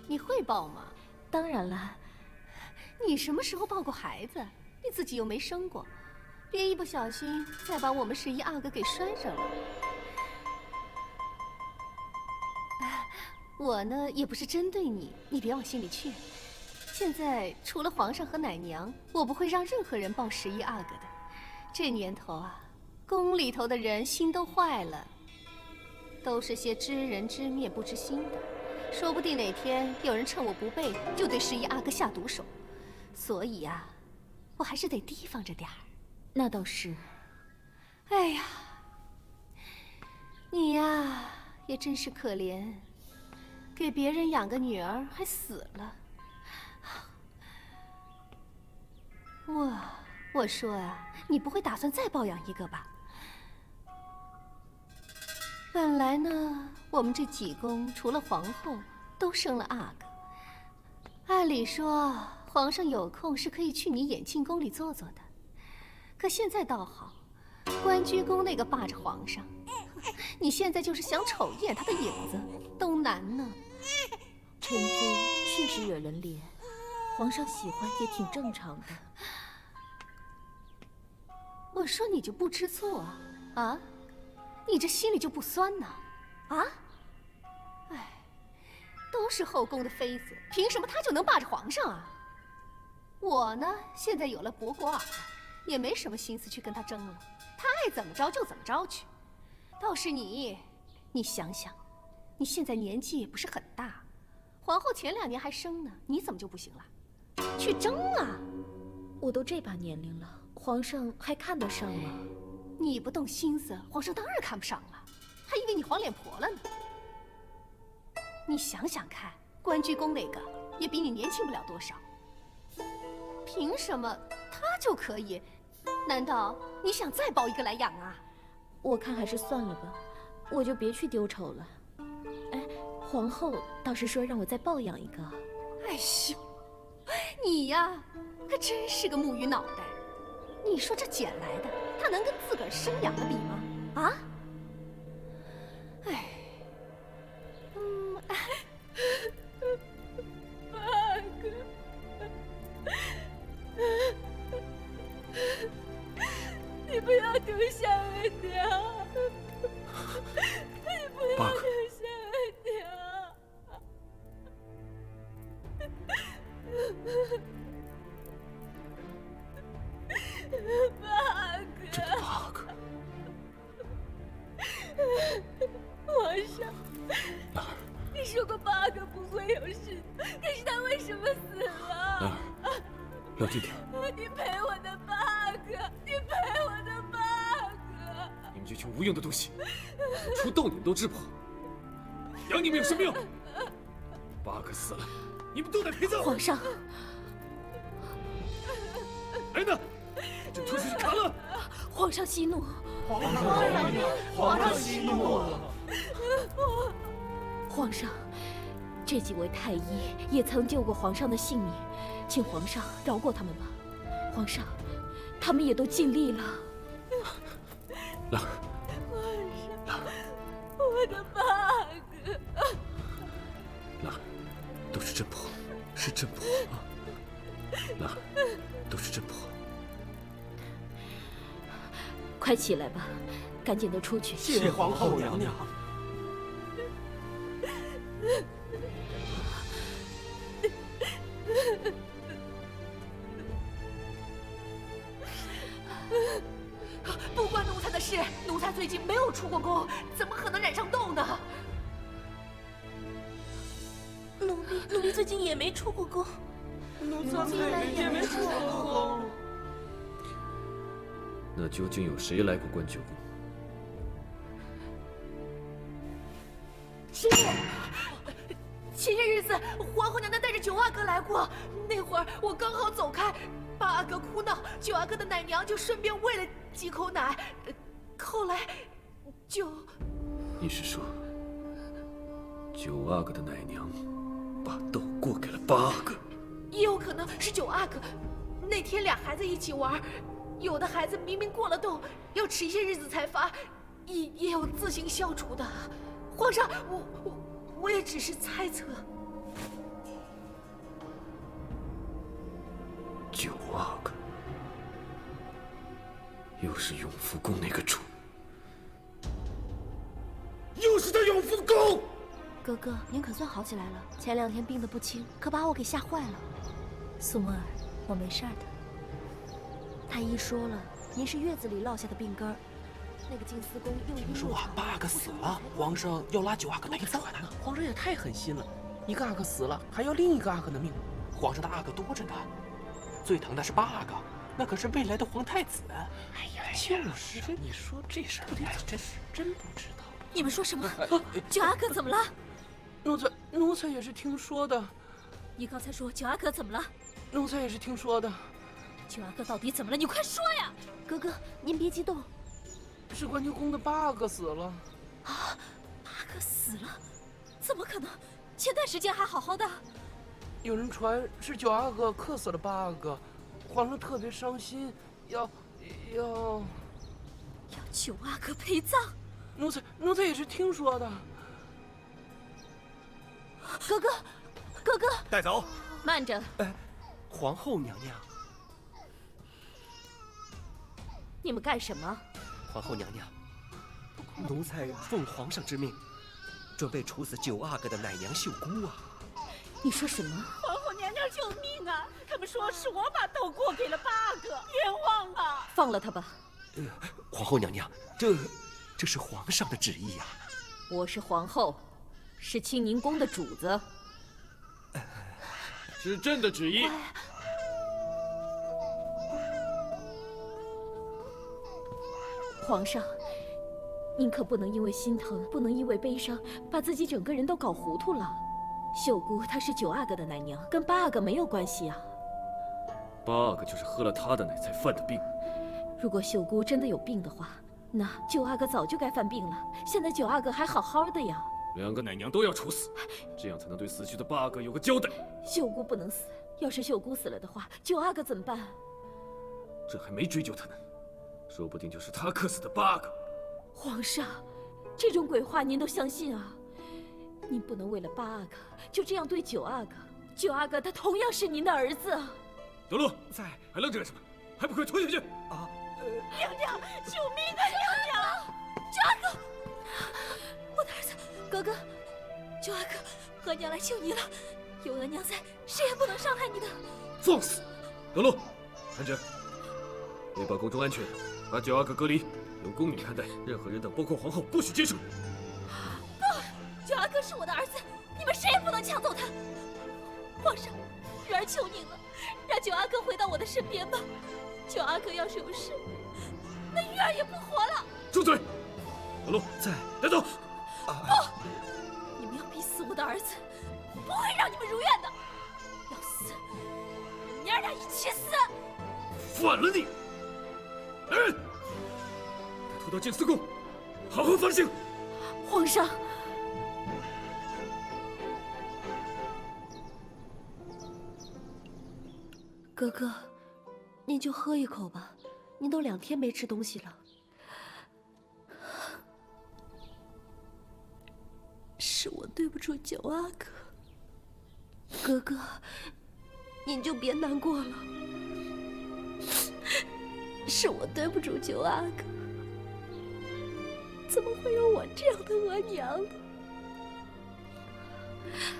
你会抱吗？当然了。你什么时候抱过孩子？你自己又没生过，别一不小心再把我们11阿哥给拴上了。我呢也不是针对你，你别往心里去。现在除了皇上和奶娘，我不会让任何人抱11阿哥的。这年头啊，宫里头的人心都坏了，都是些知人知面不知心的，说不定哪天有人趁我不备就对11阿哥下毒手。所以啊，我还是得提防着点儿。那倒是。哎呀，你呀也真是可怜，给别人养个女儿还死了。我说啊，你不会打算再抱养一个吧？本来呢，我们这几宫除了皇后都生了阿哥，按理说皇上有空是可以去你演庆宫里坐坐的，可现在倒好，关雎宫那个霸着皇上，你现在就是想瞅一眼他的影子都难呢。宸妃确实惹人怜，皇上喜欢也挺正常的。我说你就不知错啊？啊？你这心里就不酸呐？啊？哎，都是后宫的妃子，凭什么她就能霸着皇上啊？我呢，现在有了伯国尔，也没什么心思去跟他争了，他爱怎么着就怎么着去。倒是你想想，你现在年纪也不是很大，皇后前2年还生呢，你怎么就不行了？去争啊！我都这把年龄了，皇上还看得上吗？你不动心思，皇上当然看不上了，还以为你黄脸婆了呢。你想想看，关雎宫那个也比你年轻不了多少，凭什么他就可以？难道你想再抱一个来养啊？我看还是算了吧，我就别去丢丑了。哎，皇后倒是说让我再抱养一个。哎呦，你呀，可真是个木鱼脑袋。你说这捡来的，他能跟自个儿生养的比吗？啊？哎，八哥，你不要丢下我娘，你不要丢下我娘。八哥，这八哥，皇上，你说过八哥不会有事，可是他为什么死了？老弟弟，你陪我的八哥，你陪我的八哥。你们这群无用的东西，出痘你们都治不好，养你们有什么用？八哥死了，你们都得陪葬。皇上，人呢？就拖出去砍了！皇上息怒！皇上息怒了！皇上，这几位太医也曾救过皇上的性命，请皇上饶过他们吧。皇上，他们也都尽力了。兰儿，皇上，我的八哥。兰儿，都是朕不好，是朕不好啊！兰儿，都是朕不好。快起来吧，赶紧的出去。谢皇后娘娘。不关奴才的事，奴才最近没有出过宫，怎么可能染上痘呢？奴婢最近也没出过宫，奴才也没出过宫。那究竟有谁来过关雎宫？师傅，前些日子皇后娘娘带着九阿哥来过，那会儿我刚好走开，八阿哥哭闹，九阿哥的奶娘就顺便喂了几口奶，后来就……你是说，九阿哥的奶娘把豆过给了八阿哥？也有可能是九阿哥那天俩孩子一起玩。有的孩子明明过了痘，要迟一些日子才发，也有自行消除的。皇上，我也只是猜测。九阿哥，又是永福宫那个主，又是他永福宫。哥哥，您可算好起来了。前2天病得不轻，可把我给吓坏了。苏沫儿，我没事的。太医说了，您是月子里落下的病根儿。那个静思宫又听说啊，八阿哥死了，皇上要拉九阿哥陪葬呢。皇上也太狠心了，一个阿哥死了，还要另一个阿哥的命。皇上的阿哥多着呢，最疼的是八阿哥，那可是未来的皇太子。哎呀，就是，你说这事儿，哎，真不知道。你们说什么？九阿哥怎么了？奴才也是听说的。你刚才说九阿哥怎么了？奴才也是听说的。九阿哥到底怎么了？你快说呀！哥哥，您别激动。是关雎宫的八阿哥死了。啊，八阿哥死了？怎么可能？前段时间还好好的。有人传是九阿哥克死了八阿哥，皇上特别伤心，要九阿哥陪葬。奴才也是听说的。哥哥，哥哥，带走。慢着。皇后娘娘。你们干什么？皇后娘娘，奴才奉皇上之命，准备处死九阿哥的奶娘秀姑啊！你说什么？皇后娘娘救命啊！他们说是我把豆过给了八阿哥，冤枉啊！放了他吧。皇后娘娘，这是皇上的旨意呀。我是皇后，是清宁宫的主子。是朕的旨意。皇上，您可不能因为心疼，不能因为悲伤，把自己整个人都搞糊涂了。秀姑她是九阿哥的奶娘，跟八阿哥没有关系啊。八阿哥就是喝了他的奶才犯的病。如果秀姑真的有病的话，那九阿哥早就该犯病了。现在九阿哥还好好的呀。两个奶娘都要处死，这样才能对死去的八阿哥有个交代。秀姑不能死，要是秀姑死了的话，九阿哥怎么办？这还没追究他呢，说不定就是他克死的八阿哥。皇上，这种鬼话您都相信啊？您不能为了八阿哥就这样对九阿哥。九阿哥他同样是您的儿子啊！德禄，在，还愣着干什么？还不快吞下去！啊！娘娘，救命啊！娘娘，九阿哥，我的儿子，哥哥，九阿哥，额娘来救你了。有额娘在，谁也不能伤害你的。放肆！德禄，看着，为保宫中安全，把九阿哥隔离，由宫女看待，任何人等，包括皇后，不许接触。不，九阿哥是我的儿子，你们谁也不能抢走他。皇上，玉儿求您了，让九阿哥回到我的身边吧。九阿哥要是有事，那玉儿也不活了。住嘴！德禄，在，带走。不，你们要逼死我的儿子，不会让你们如愿的。要死，你们娘俩一起死！反了你！来人，带拖到静思宫，好好反省。皇上。哥哥，您就喝一口吧，您都2天没吃东西了。是我对不住九阿哥，哥哥，您就别难过了。是我对不住九阿哥，怎么会有我这样的额娘呢？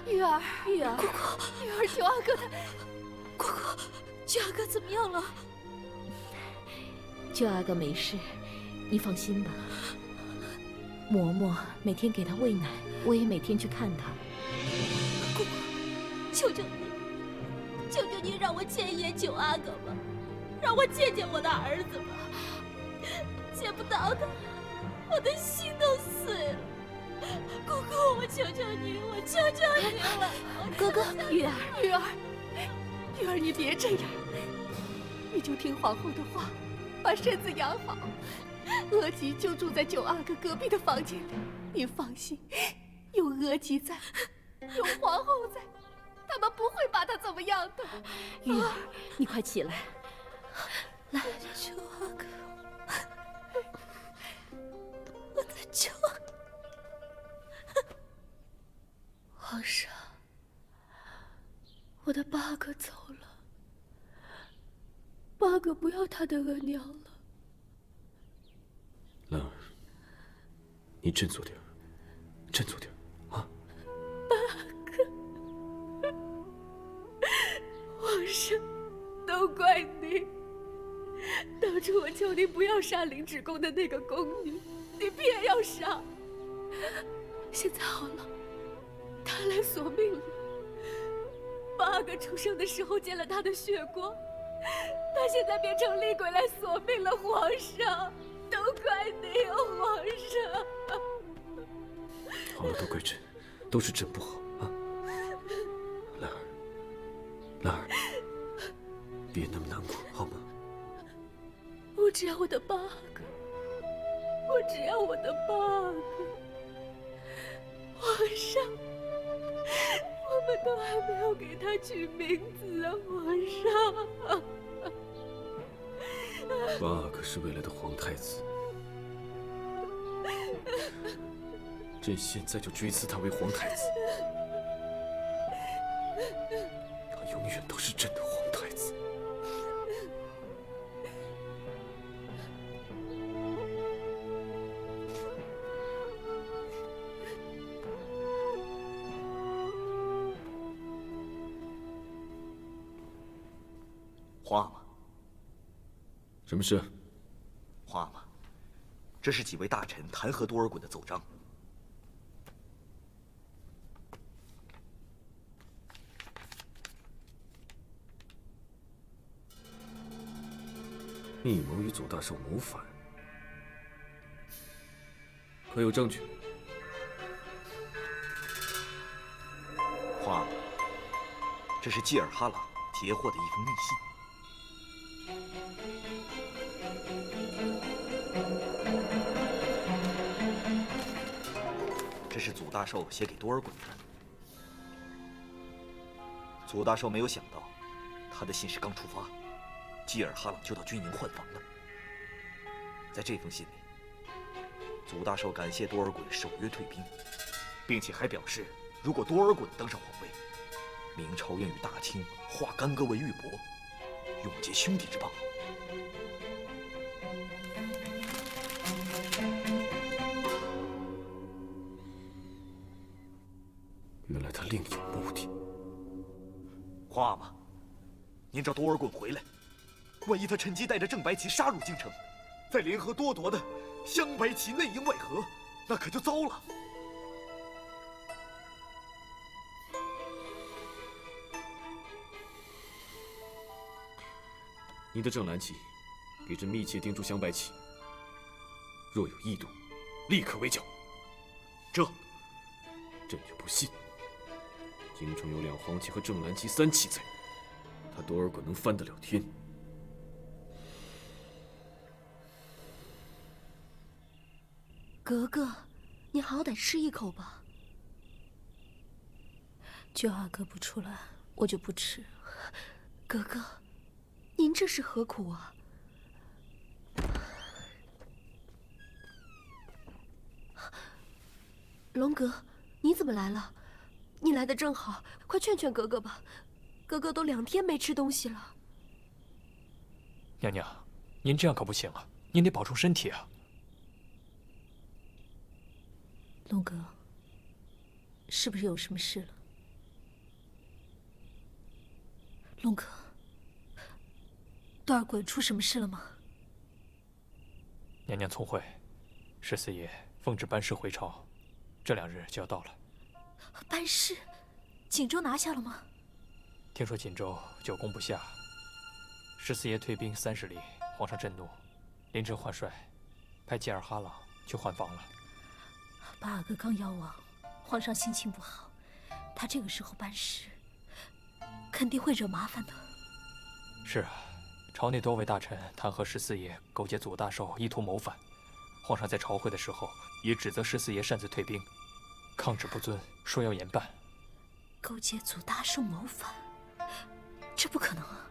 玉儿，玉儿，姑姑，玉儿，九阿哥他，姑姑，九阿哥怎么样了？九阿哥没事，你放心吧。嬷嬷每天给他喂奶，我也每天去看他。姑姑，求求你，求求你让我见一眼九阿哥吧，让我见见我的儿子吧。见不到他，我的心都碎了。姑姑，我求求你，我求求你了。哥哥，玉儿，玉儿，玉儿，你别这样，你就听皇后的话，把身子养好。额吉就住在九阿哥隔壁的房间里，你放心，有额吉在，有皇后在，他们不会把他怎么样的。玉儿，你快起来，来，九阿哥，我的九阿哥。皇上，我的八哥走了，八哥不要他的额娘了。兰儿，你振作点，振作点啊！八哥，皇上，都怪你！当初我求你不要杀灵芝宫的那个宫女，你偏要杀。现在好了，他来索命了。八哥出生的时候见了他的血光，他现在变成厉鬼来索命了，皇上。都怪你啊，皇上！好了，都怪朕，都是朕不好啊！兰儿，兰儿，别那么难过，好吗？我只要我的八哥，我只要我的八哥。皇上，我们都还没有给他取名字啊，皇上。8个是未来的皇太子，朕现在就追赐他为皇太子，他永远都是朕的皇太子。皇阿玛，什么事？皇阿玛，这是几位大臣弹劾多尔衮的奏章。密谋与左大寿谋反，可有证据？皇阿玛，这是济尔哈朗截获的一封密信。这是祖大寿写给多尔衮的。祖大寿没有想到，他的信是刚出发，济尔哈朗就到军营换防了。在这封信里，祖大寿感谢多尔衮守约退兵，并且还表示，如果多尔衮登上皇位，明朝愿与大清化干戈为玉帛，永结兄弟之邦。原来他另有目的。皇阿玛，您找多尔衮回来，万一他趁机带着正白旗杀入京城，再联合多铎的镶白旗内应外合，那可就糟了。你的正蓝旗，给朕密切盯住镶白旗，若有异动，立刻围剿。这，朕却不信。京城有2黄旗和正蓝旗3旗在，他多尔衮能翻得了天？格格，你好歹吃一口吧。舅阿哥不出来，我就不吃。格格，您这是何苦啊？龙哥，你怎么来了？你来的正好，快劝劝格格吧。格格都2天没吃东西了。娘娘，您这样可不行啊，您得保重身体啊。龙哥，是不是有什么事了？龙哥，多尔衮出什么事了吗？娘娘聪慧，十四爷奉旨班师回朝，这2日就要到了。班师？锦州拿下了吗？听说锦州久攻不下，十四爷退兵30里，皇上震怒，临阵换帅，派济尔哈朗去换防了。巴阿哥刚夭亡，皇上心情不好，他这个时候办事，肯定会惹麻烦的。是啊，朝内多位大臣弹劾十四爷勾结祖大寿，意图谋反。皇上在朝会的时候也指责十四爷擅自退兵，抗旨不遵，说要严办。勾结祖大寿谋反，这不可能啊！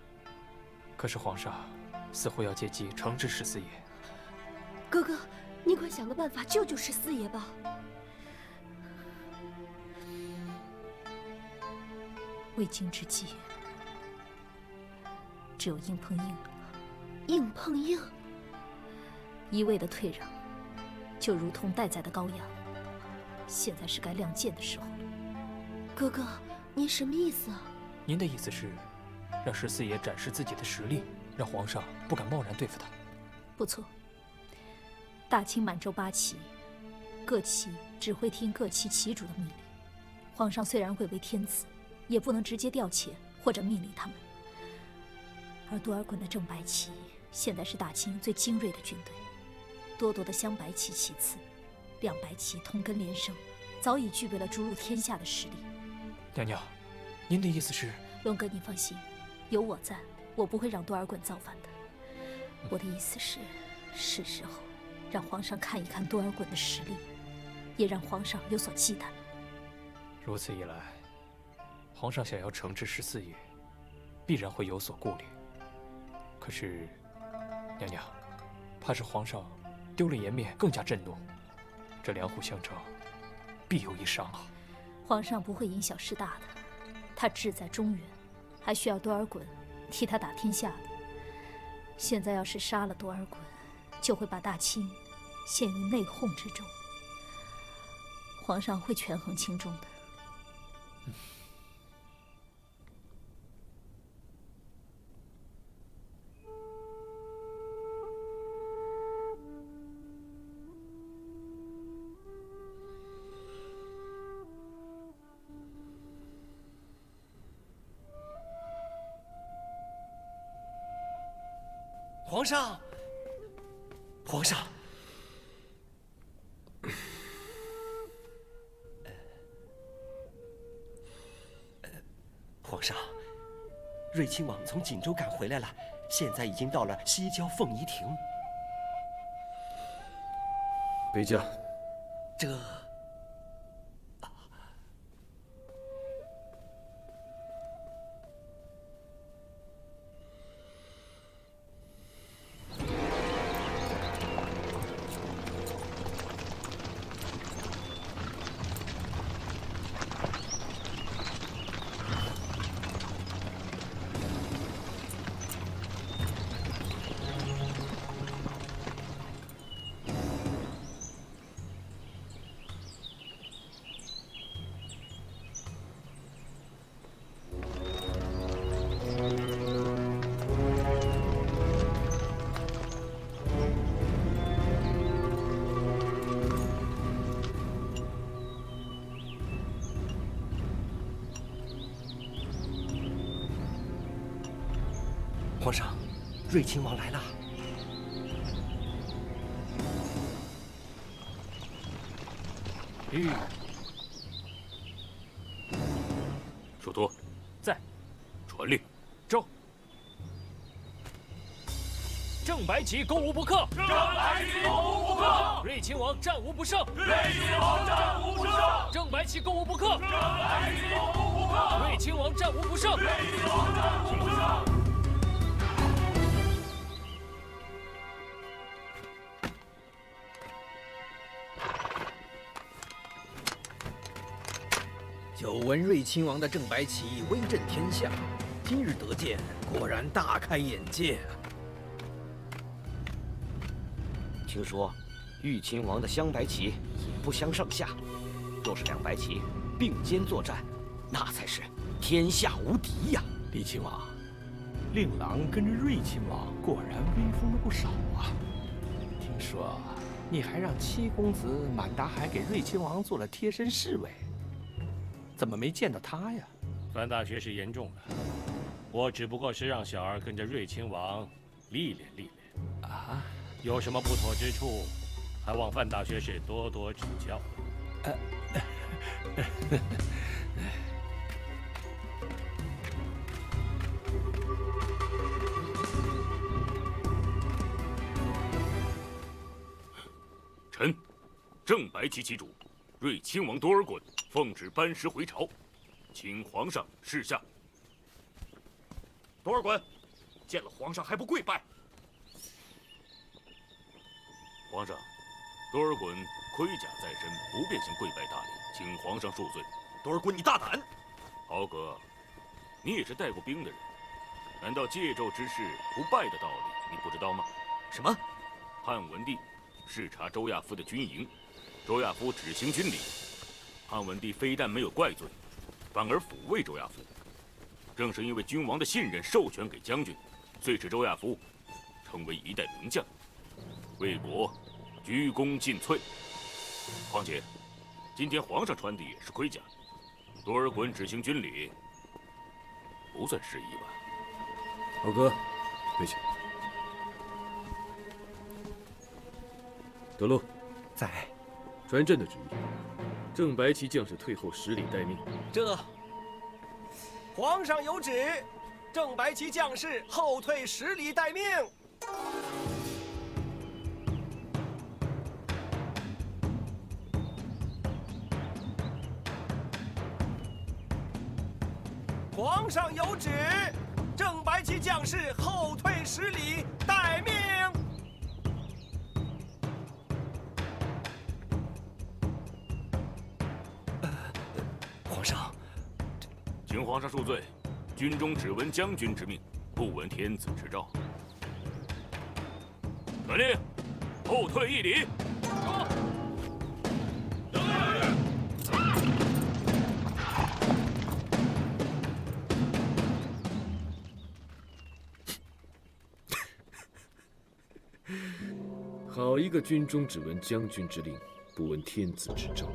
可是皇上似乎要借机惩治十四爷。哥哥，你快想个办法救救十四爷吧！未经之计，只有硬碰硬了。硬碰硬？一味的退让，就如同待宰的羔羊。现在是该亮剑的时候了。哥哥，您什么意思啊？您的意思是，让十四爷展示自己的实力，让皇上不敢贸然对付他。不错。大清满洲8旗，各旗只会听各旗旗主的命令。皇上虽然贵为天子，也不能直接调遣或者命令他们。而多尔衮的正白旗现在是大清最精锐的军队，多铎的镶白旗其次，亮白旗同根连声，早已具备了逐鹿天下的实力。娘娘，您的意思是？龙哥，你放心，有我在，我不会让多尔衮造反的。我的意思是，是时候让皇上看一看多尔衮的实力，也让皇上有所忌惮。如此一来，皇上想要惩治十四爷，必然会有所顾虑。可是，娘娘，怕是皇上丢了颜面，更加震怒。这两虎相争，必有一伤啊！皇上不会因小失大的，他志在中原，还需要多尔衮替他打天下的。现在要是杀了多尔衮，就会把大清陷于内讧之中。皇上会权衡轻重的。皇上，皇上，皇上，瑞亲王从锦州赶回来了，现在已经到了西郊凤仪亭。备驾。这。 皇上，瑞亲王来了。属托，在。传令。周。正白旗攻无不克。正白旗攻无不克。瑞亲王战无不胜。瑞亲王战无不胜。正白旗攻无不克。正白旗攻无不克。瑞亲王战无不胜。瑞亲王战无不胜。 久闻瑞亲王的正白旗威震天下，今日得见，果然大开眼界啊！听说，玉亲王的镶白旗也不相上下，若是两白旗并肩作战，那才是天下无敌呀！李亲王，令郎跟着瑞亲王果然威风了不少啊！听说你还让七公子满达海给瑞亲王做了贴身侍卫。 怎么没见到他呀？范大学士言重了，我只不过是让小儿跟着瑞亲王历练历练啊，有什么不妥之处，还望范大学士多多指教。臣，正白旗旗主。 瑞亲王多尔衮奉旨班师回朝，请皇上示下。多尔衮，见了皇上还不跪拜？皇上，多尔衮盔甲在身，不便行跪拜大礼，请皇上恕罪。多尔衮，你大胆！豪哥，你也是带过兵的人，难道戒纣之事不拜的道理你不知道吗？什么？汉文帝视察周亚夫的军营。 周亚夫执行军礼，汉文帝非但没有怪罪，反而抚慰周亚夫。正是因为君王的信任授权给将军，遂使周亚夫成为一代名将，为国鞠躬尽瘁。况且，今天皇上穿的也是盔甲，多尔衮执行军礼，不算失仪吧？豪哥，退下。德禄，在。 传朕的旨意，正白旗将士退后10里待命。这，皇上有旨，正白旗将士后退10里待命。皇上有旨，正白旗将士后退10里待命。请皇上恕罪，军中只闻将军之命，不闻天子之诏。传令，后退1里。好一个军中只闻将军之令，不闻天子之诏。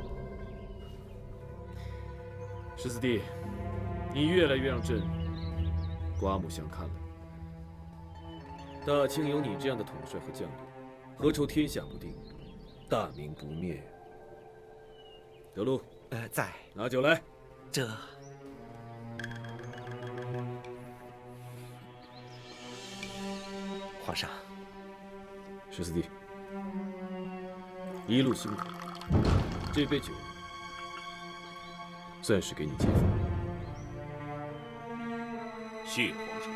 十四弟，你越来越让朕刮目相看了。大清有你这样的统帅和将领，何愁天下不定，大明不灭？德禄，在。拿酒来。这。皇上。十四弟，一路辛苦，这杯酒算是给你解乏。谢皇上。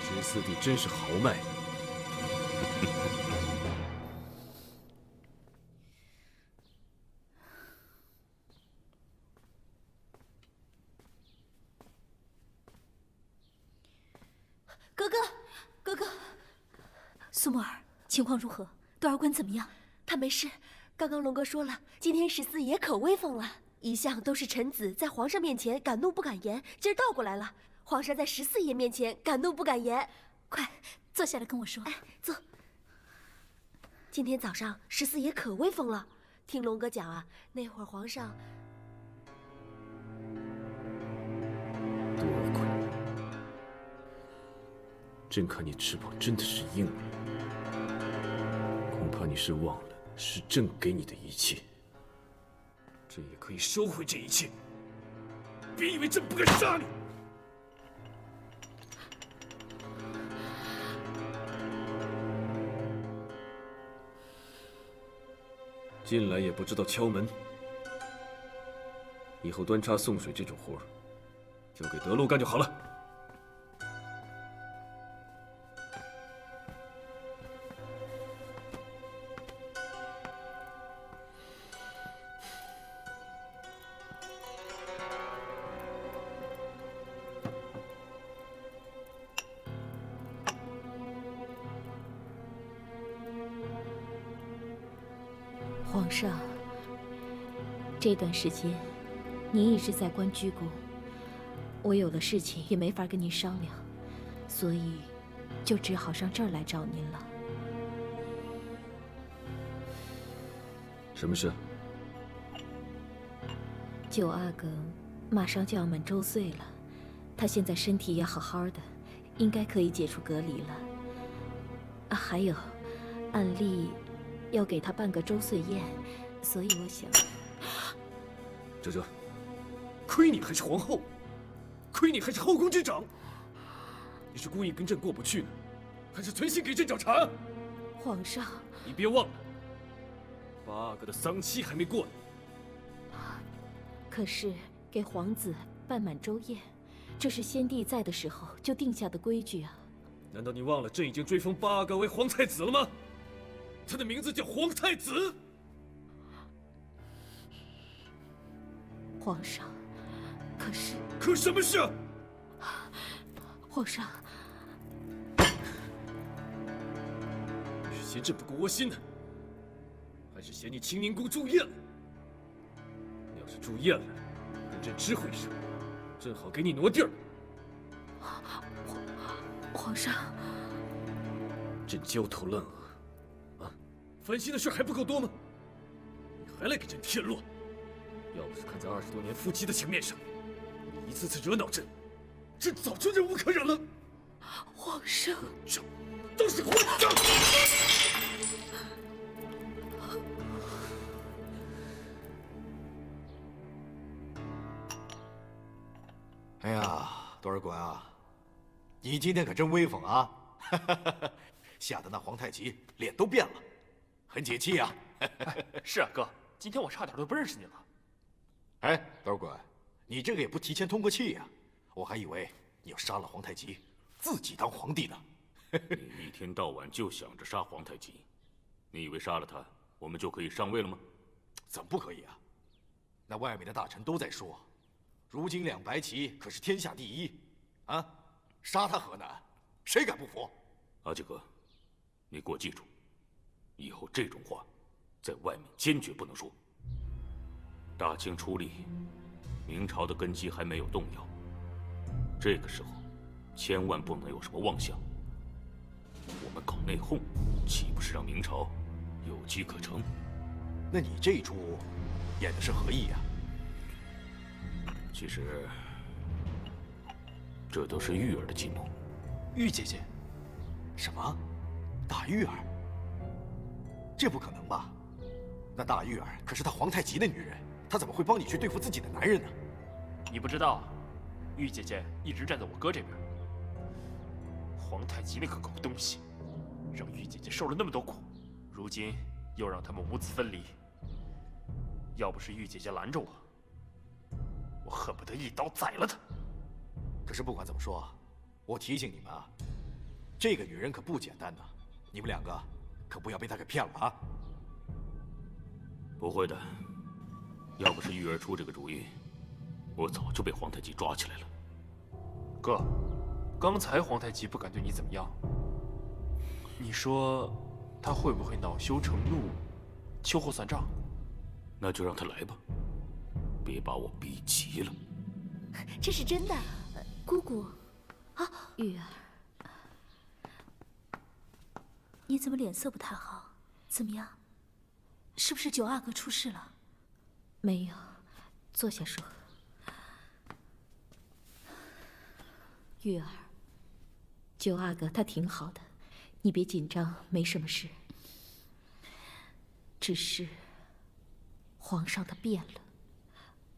十四弟真是豪迈。哥哥，苏沫儿，情况如何？多尔衮怎么样？他没事。刚刚龙哥说了，今天14爷可威风了。一向都是臣子在皇上面前敢怒不敢言，今儿倒过来了，皇上在14爷面前敢怒不敢言。快坐下来跟我说。哎，坐。今天早上14爷可威风了，听龙哥讲啊，那会儿皇上。多尔衮，朕看你翅膀真的是硬了，恐怕你是忘了是朕给你的一切。朕也可以收回这一切，别以为朕不敢杀你。进来也不知道敲门，以后端茶送水这种活儿，交给德禄干就好了。皇上，这段时间您一直在关居宫，我有了事情也没法跟您商量，所以就只好上这儿来找您了。什么事？九阿哥马上就要满周岁了，他现在身体也好好的，应该可以解除隔离了。啊，还有，按例要给他办个周岁宴，所以我想，哲，亏你还是皇后，亏你还是后宫之长，你是故意跟朕过不去呢，还是存心给朕找茬？皇上，你别忘了，八阿哥的丧期还没过呢。可是给皇子办满周宴，这是先帝在的时候就定下的规矩啊。难道你忘了朕已经追封八阿哥为皇太子了吗？他的名字叫皇太子。皇上，可什么事？皇上，你是嫌朕不够窝心呢，还是嫌你清宁宫住院了？要是住院了，跟朕知会一声，正好给你挪地儿。皇上，朕焦头烂额，啊，烦心的事还不够多吗？你还来给朕添乱！要不是看在20多年夫妻的情面上，你一次次惹恼朕，朕早就忍无可忍了。皇上，这都是混账！哎呀，多尔衮啊，你今天可真威风啊！吓得那皇太极脸都变了，很解气啊。是啊，哥，今天我差点都不认识你了。哎，多尔衮，你这个也不提前通过气呀！我还以为你要杀了皇太极，自己当皇帝呢。你一天到晚就想着杀皇太极，你以为杀了他，我们就可以上位了吗？怎么不可以啊？那外面的大臣都在说，如今两白旗可是天下第一，啊，杀他何难？谁敢不服？阿基哥，你给我记住，以后这种话，在外面坚决不能说。大清初立，明朝的根基还没有动摇，这个时候，千万不能有什么妄想。我们搞内讧，岂不是让明朝有机可乘？那你这一出演的是何意呀？其实，这都是玉儿的计谋。玉姐姐，什么？大玉儿？这不可能吧？那大玉儿可是他皇太极的女人，她怎么会帮你去对付自己的男人呢？你不知道，玉姐姐一直站在我哥这边。皇太极那个狗东西，让玉姐姐受了那么多苦，如今又让他们母子分离。要不是玉姐姐拦着我，我恨不得一刀宰了她。可是不管怎么说，我提醒你们啊，这个女人可不简单呐，你们两个可不要被她给骗了啊！不会的，要不是玉儿出这个主意，我早就被皇太极抓起来了。哥，刚才皇太极不敢对你怎么样，你说他会不会恼羞成怒，秋后算账？那就让他来吧，别把我逼急了。这是真的，姑姑。啊，玉儿，你怎么脸色不太好？怎么样？是不是九阿哥出事了？没有，坐下说。玉儿，九阿哥他挺好的，你别紧张，没什么事。只是皇上他变了。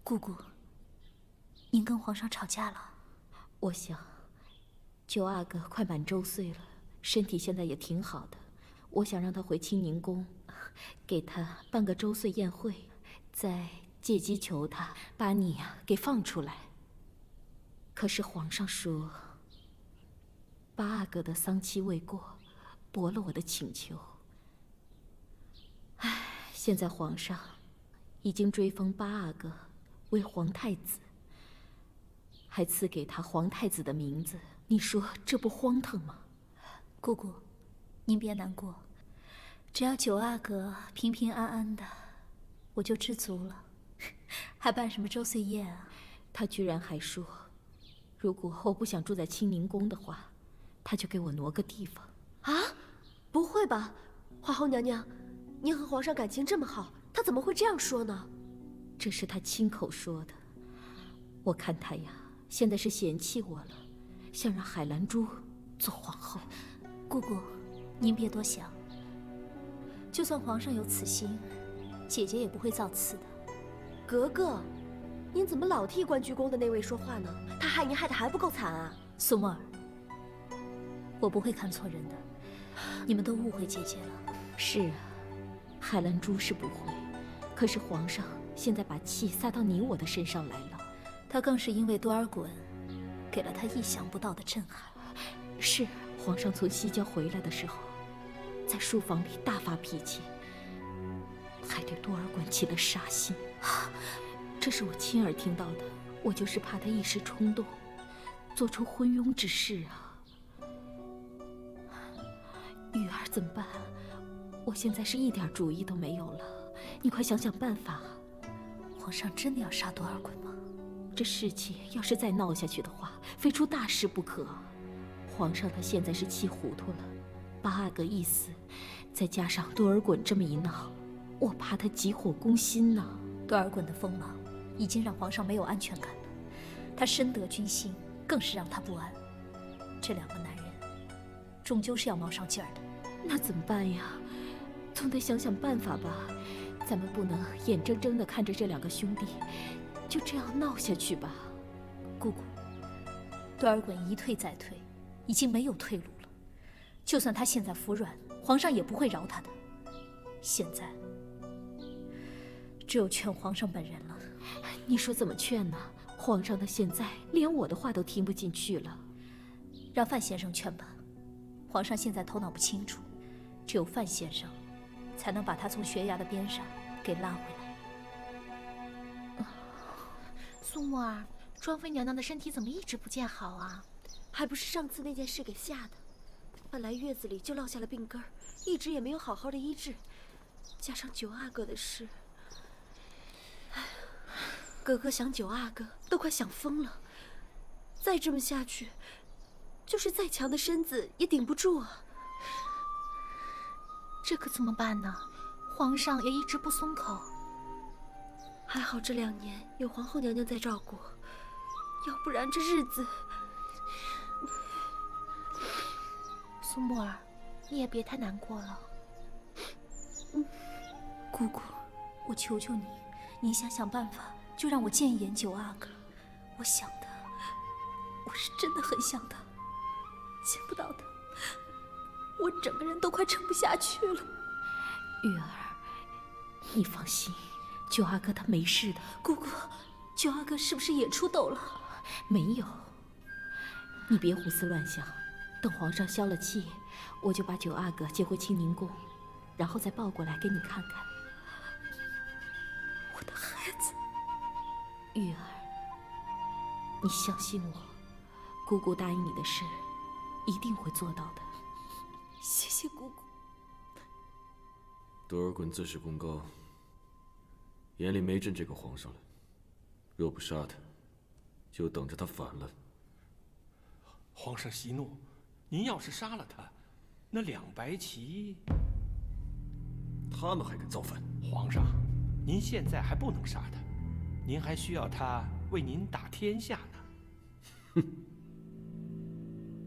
姑姑，您跟皇上吵架了？我想，九阿哥快满周岁了，身体现在也挺好的。我想让他回清宁宫，给他办个周岁宴会，再借机求他把你呀给放出来。可是皇上说，八阿哥的丧期未过，驳了我的请求。唉，现在皇上已经追封八阿哥为皇太子，还赐给他皇太子的名字，你说这不荒唐吗？姑姑，您别难过，只要九阿哥平平安安的，我就知足了。还办什么周岁宴啊？他居然还说，如果我不想住在清宁宫的话，他就给我挪个地方。啊？不会吧，皇后娘娘，您和皇上感情这么好，他怎么会这样说呢？这是他亲口说的。我看他呀，现在是嫌弃我了，想让海兰珠做皇后。姑姑，您别多想。就算皇上有此心，姐姐也不会造次的。格格，您怎么老替关雎宫的那位说话呢？他害您害得还不够惨啊！苏沫儿，我不会看错人的，你们都误会姐姐了。是啊，海兰珠是不会，可是皇上现在把气撒到你我的身上来了。他更是因为多尔衮，给了他意想不到的震撼。是，皇上从西郊回来的时候，在书房里大发脾气，还对多尔衮起了杀心。这是我亲耳听到的，我就是怕他一时冲动，做出昏庸之事啊。玉儿怎么办？我现在是一点主意都没有了，你快想想办法。皇上真的要杀多尔衮吗？这事情要是再闹下去的话，非出大事不可。皇上他现在是气糊涂了，八阿哥一死，再加上多尔衮这么一闹，我怕他急火攻心呢。多尔衮的锋芒已经让皇上没有安全感了，他深得军心，更是让他不安。这两个男人终究是要冒上劲儿的。那怎么办呀？总得想想办法吧。咱们不能眼睁睁地看着这两个兄弟就这样闹下去吧。姑姑，多尔衮一退再退，已经没有退路了。就算他现在服软，皇上也不会饶他的。现在只有劝皇上本人了。你说怎么劝呢？皇上他现在连我的话都听不进去了。让范先生劝吧。皇上现在头脑不清楚，只有范先生才能把他从悬崖的边上给拉回来。苏沫儿，庄妃娘娘的身体怎么一直不见好啊？还不是上次那件事给吓的。本来月子里就落下了病根儿，一直也没有好好的医治，加上九阿哥的事，哥哥想九阿哥都快想疯了。再这么下去，就是再强的身子也顶不住啊。这可怎么办呢？皇上也一直不松口。还好这2年有皇后娘娘在照顾，要不然这日子……苏沫儿，你也别太难过了。姑姑，我求求你，你想想办法，就让我见一眼九阿哥。我想他，我是真的很想他，见不到他，我整个人都快撑不下去了。玉儿，你放心，九阿哥他没事的。姑姑，九阿哥是不是也出痘了？没有，你别胡思乱想。等皇上消了气，我就把九阿哥接回清宁宫，然后再抱过来给你看看。我的孩子，玉儿，你相信我，姑姑答应你的事，一定会做到的。谢谢姑姑。多尔衮自视功高，眼里没朕这个皇上了。若不杀他，就等着他反了。皇上息怒。您要是杀了他，那2白旗，他们还敢造反？皇上，您现在还不能杀他，您还需要他为您打天下呢。哼！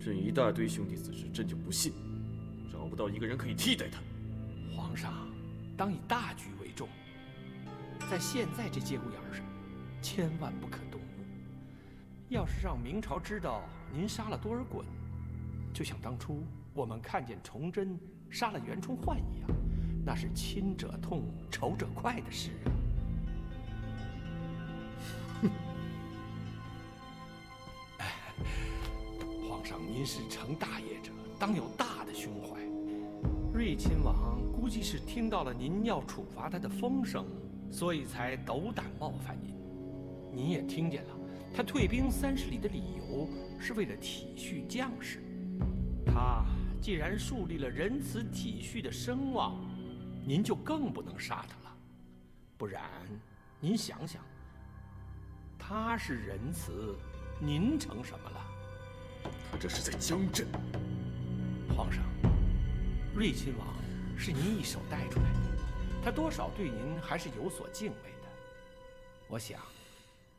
朕一大堆兄弟死时，朕就不信找不到一个人可以替代他。皇上，当以大局为重，在现在这节骨眼上，千万不可动怒。要是让明朝知道您杀了多尔衮，就像当初我们看见崇祯杀了袁崇焕一样，那是亲者痛，仇者快的事啊！哼！皇上，您是成大业者，当有大的胸怀。睿亲王估计是听到了您要处罚他的风声，所以才斗胆冒犯您。您也听见了，他退兵30里的理由是为了体恤将士。他既然树立了仁慈体恤的声望，您就更不能杀他了。不然，您想想，他是仁慈，您成什么了？他这是在将朕。皇上，睿亲王是您一手带出来的，他多少对您还是有所敬畏的。我想，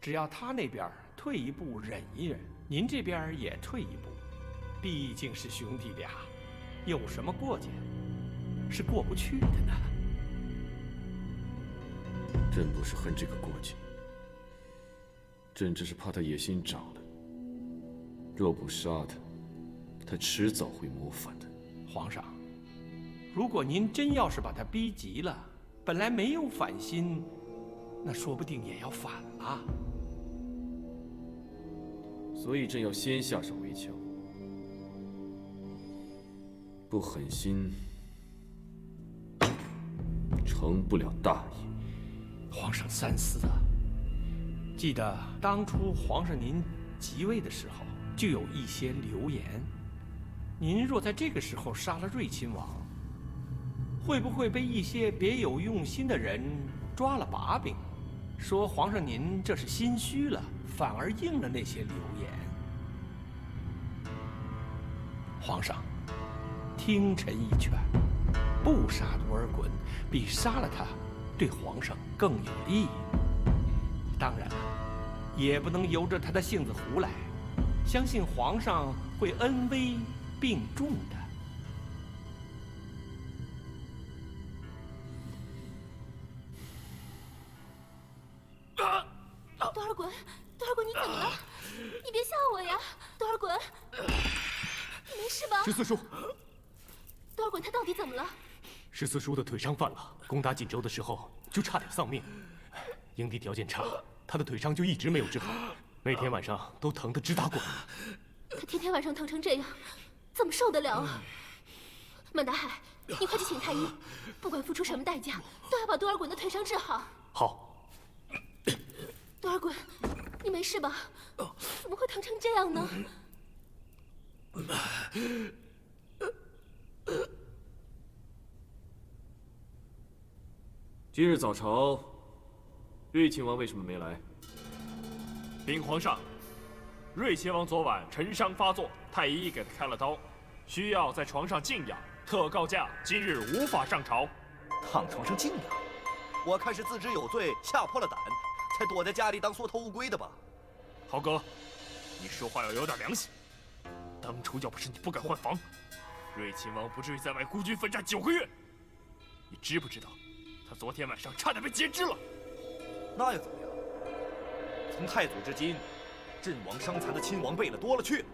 只要他那边退一步忍一忍，您这边也退一步。毕竟是兄弟俩，有什么过节是过不去的呢？朕不是恨这个过节，朕只是怕他野心长了。若不杀他，他迟早会谋反的。皇上，如果您真要是把他逼急了，本来没有反心，那说不定也要反了。所以朕要先下手为强。不狠心，成不了大业。皇上三思啊！记得当初皇上您即位的时候，就有一些流言。您若在这个时候杀了睿亲王，会不会被一些别有用心的人抓了把柄，说皇上您这是心虚了，反而应了那些流言？皇上，听臣一劝，不杀多尔衮，比杀了他对皇上更有利。当然了，也不能由着他的性子胡来，相信皇上会恩威并重的。多尔衮，多尔衮，你怎么了？你别吓我呀，多尔衮，你没事吧？十四叔，多尔衮他到底怎么了？十四叔的腿伤犯了，攻打锦州的时候就差点丧命。英帝条件差，他的腿伤就一直没有治好，每天晚上都疼得直打滚。他天天晚上疼成这样，怎么受得了啊？孟大海，你快去请太医，不管付出什么代价，都要把多尔衮的腿伤治好。好。多尔衮，你没事吧？怎么会疼成这样呢？今日早朝，睿亲王为什么没来？禀皇上，睿亲王昨晚陈伤发作，太医给他开了刀，需要在床上静养，特告假，今日无法上朝。躺床上静养？我看是自知有罪，吓破了胆，才躲在家里当缩头乌龟的吧？豪哥，你说话要有点良心。当初要不是你不敢换房，睿亲王不至于在外孤军奋战9个月。你知不知道？他昨天晚上差点被截肢了。那又怎么样？从太祖至今，阵亡伤残的亲王辈了多了去了。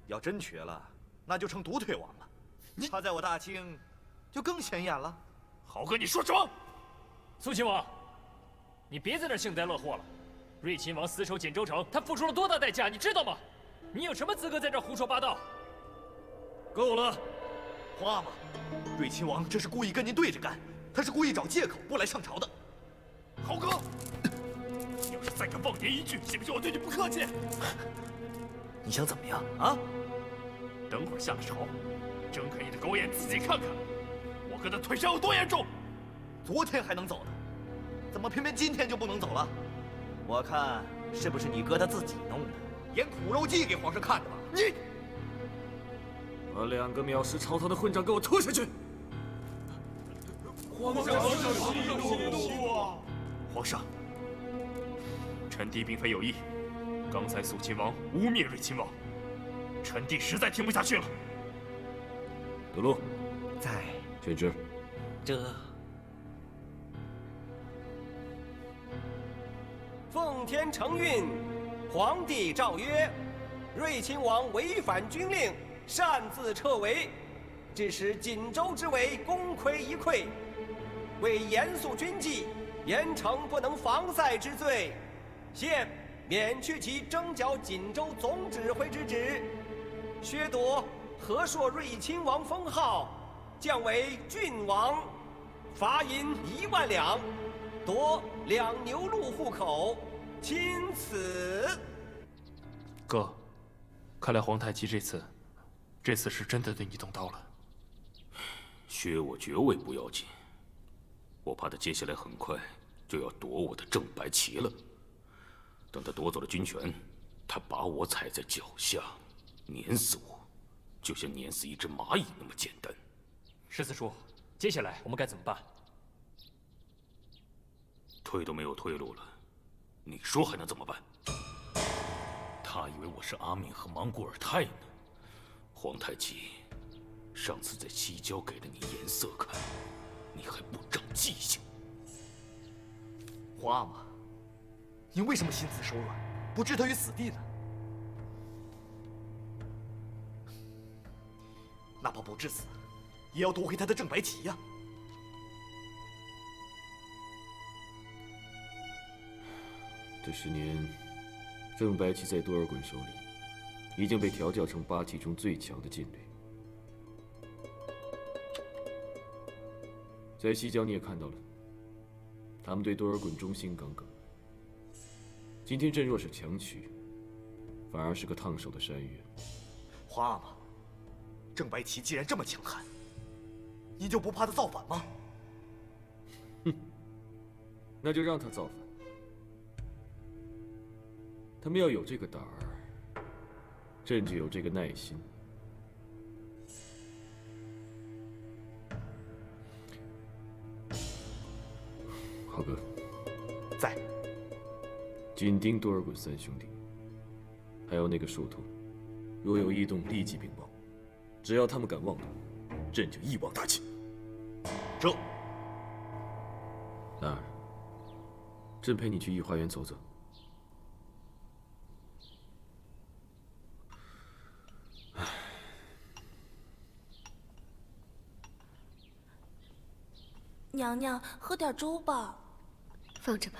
要真瘸了，那就成独腿王了。他在我大清，就更显眼了。豪哥，你说什么？苏亲王，你别在那幸灾乐祸了。睿亲王死守锦州城，他付出了多大代价，你知道吗？你有什么资格在这胡说八道？够了，皇阿玛，睿亲王这是故意跟您对着干。他是故意找借口不来上朝的。豪哥，你要是再敢妄言一句，信不信我对你不客气？你想怎么样啊？等会儿下了朝，睁开你的狗眼，自己看看，我哥的腿伤有多严重。昨天还能走呢，怎么偏偏今天就不能走了？我看是不是你哥他自己弄的，演苦肉计给皇上看的吧？你把2个藐视朝堂的混账给我拖下去！皇上息怒啊！皇上，臣弟并非有意。刚才肃亲王污蔑睿亲王，臣弟实在听不下去了。德禄，在。宣旨。这。奉天承运，皇帝诏曰：睿亲王违反军令，擅自撤围，致使锦州之围功亏一篑。为严肃军纪，严惩不能防塞之罪，现免去其征剿锦州总指挥之职，削夺和硕睿亲王封号，降为郡王，罚银1万两，夺2牛鹿户口，钦此。哥，看来皇太极这次是真的对你动刀了。削我爵位不要紧，我怕他接下来很快就要夺我的正白旗了。等他夺走了军权，他把我踩在脚下，碾死我，就像碾死一只蚂蚁那么简单。十四叔，接下来我们该怎么办？退都没有退路了，你说还能怎么办？他以为我是阿敏和莽古尔泰呢。皇太极，上次在西郊给了你颜色看，你还不长记性。皇阿玛，您为什么心慈手软，不置他于死地呢？哪怕不致死，也要夺回他的正白旗呀！这10年，正白旗在多尔衮手里，已经被调教成8旗中最强的劲旅。在西郊你也看到了，他们对多尔衮忠心耿耿。今天朕若是强取，反而是个烫手的山芋。皇阿玛，正白旗既然这么强悍，你就不怕他造反吗？哼，那就让他造反。他们要有这个胆儿，朕就有这个耐心。豪哥，在。紧盯多尔衮3兄弟，还有那个树兔，若有异动，立即禀报。只要他们敢妄动，朕就一网打尽。这。兰儿，朕陪你去御花园走走。娘娘，喝点粥吧。放着吧。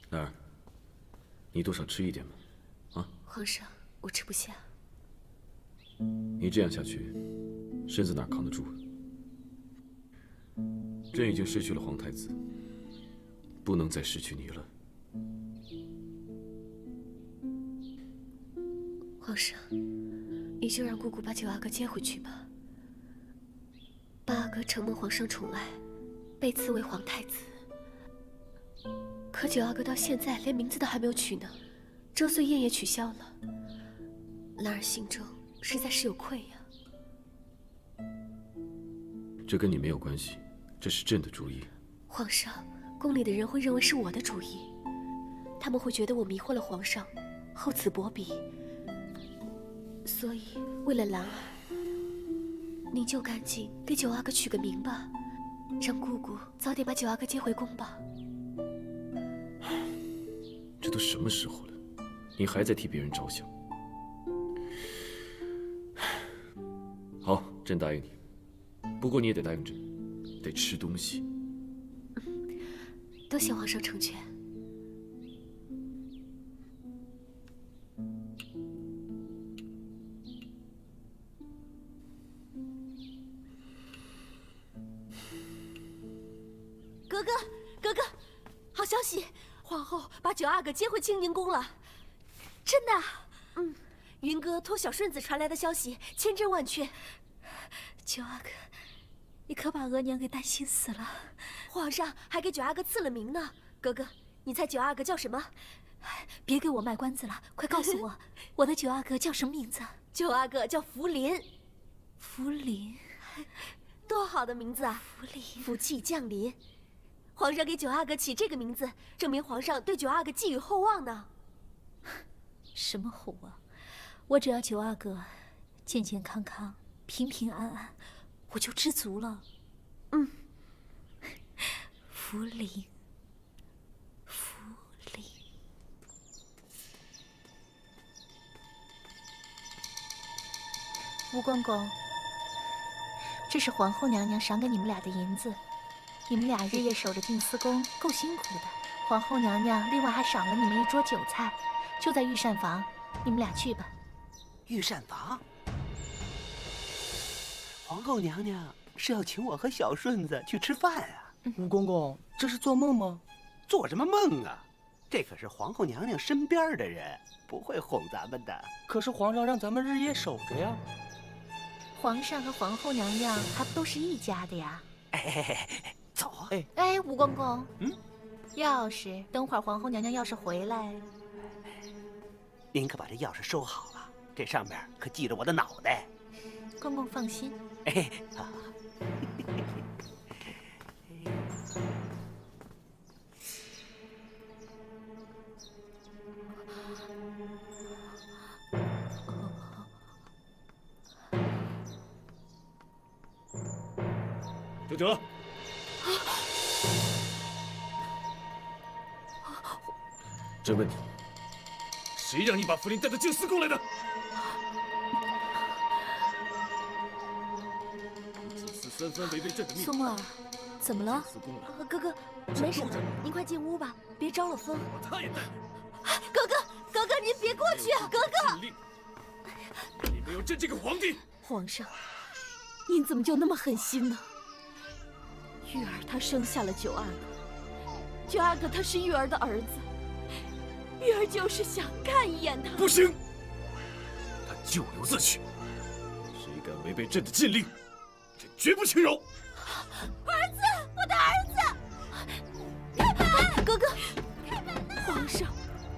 兰儿，你多少吃一点吧，啊？皇上，我吃不下。你这样下去，身子哪扛得住啊？朕已经失去了皇太子，不能再失去你了。皇上，你就让姑姑把九阿哥接回去吧。八阿哥承蒙皇上宠爱，被赐为皇太子。可九阿哥到现在连名字都还没有取呢，周岁宴也取消了。兰儿心中实在是有愧呀。这跟你没有关系，这是朕的主意。皇上，宫里的人会认为是我的主意，他们会觉得我迷惑了皇上，厚此薄彼。所以，为了兰儿，您就赶紧给九阿哥取个名吧，让姑姑早点把九阿哥接回宫吧。这都什么时候了，你还在替别人着想？好，朕答应你，不过你也得答应朕，得吃东西。多谢皇上成全。哥哥，哥哥，好消息！皇后把九阿哥接回清宁宫了，真的？嗯，云哥托小顺子传来的消息，千真万确。九阿哥，你可把额娘给担心死了。皇上还给九阿哥赐了名呢。哥哥，你猜九阿哥叫什么？别给我卖关子了，快告诉我，我的九阿哥叫什么名字？九阿哥叫福临。福临，多好的名字啊！福临，福气降临。皇上给九阿哥起这个名字，证明皇上对九阿哥寄予厚望呢。什么厚望？我只要九阿哥健健康康、平平安安，我就知足了。嗯，福临，福临。吴公公，这是皇后娘娘赏给你们俩的银子。你们俩日夜守着定思宫，够辛苦的。皇后娘娘另外还赏了你们一桌酒菜，就在御膳房，你们俩去吧。御膳房？皇后娘娘是要请我和小顺子去吃饭啊！吴公公，这是做梦吗？做什么梦啊？这可是皇后娘娘身边的人，不会哄咱们的。可是皇上让咱们日夜守着呀。皇上和皇后娘娘还不都是一家的呀？走啊！哎，吴公公，钥匙，等会儿皇后娘娘要是回来，您可把这钥匙收好了，这上面可记着我的脑袋。公公放心。好。周哲，朕问你，谁让你把福临带到静思宫来的？几次三番违背朕的命令。苏沫儿，怎么了？哥哥，没什么，您快进屋吧，别招了风。他也带。哥哥，哥哥，您别过去啊！哥哥，你没有朕这个皇帝。皇上，您怎么就那么狠心呢？玉儿她生下了九阿哥，九阿哥他是玉儿的儿子，玉儿就是想看一眼他。不行，他咎由自取。谁敢违背朕的禁令，朕绝不轻饶。儿子，我的儿子！开门！哥哥，皇上，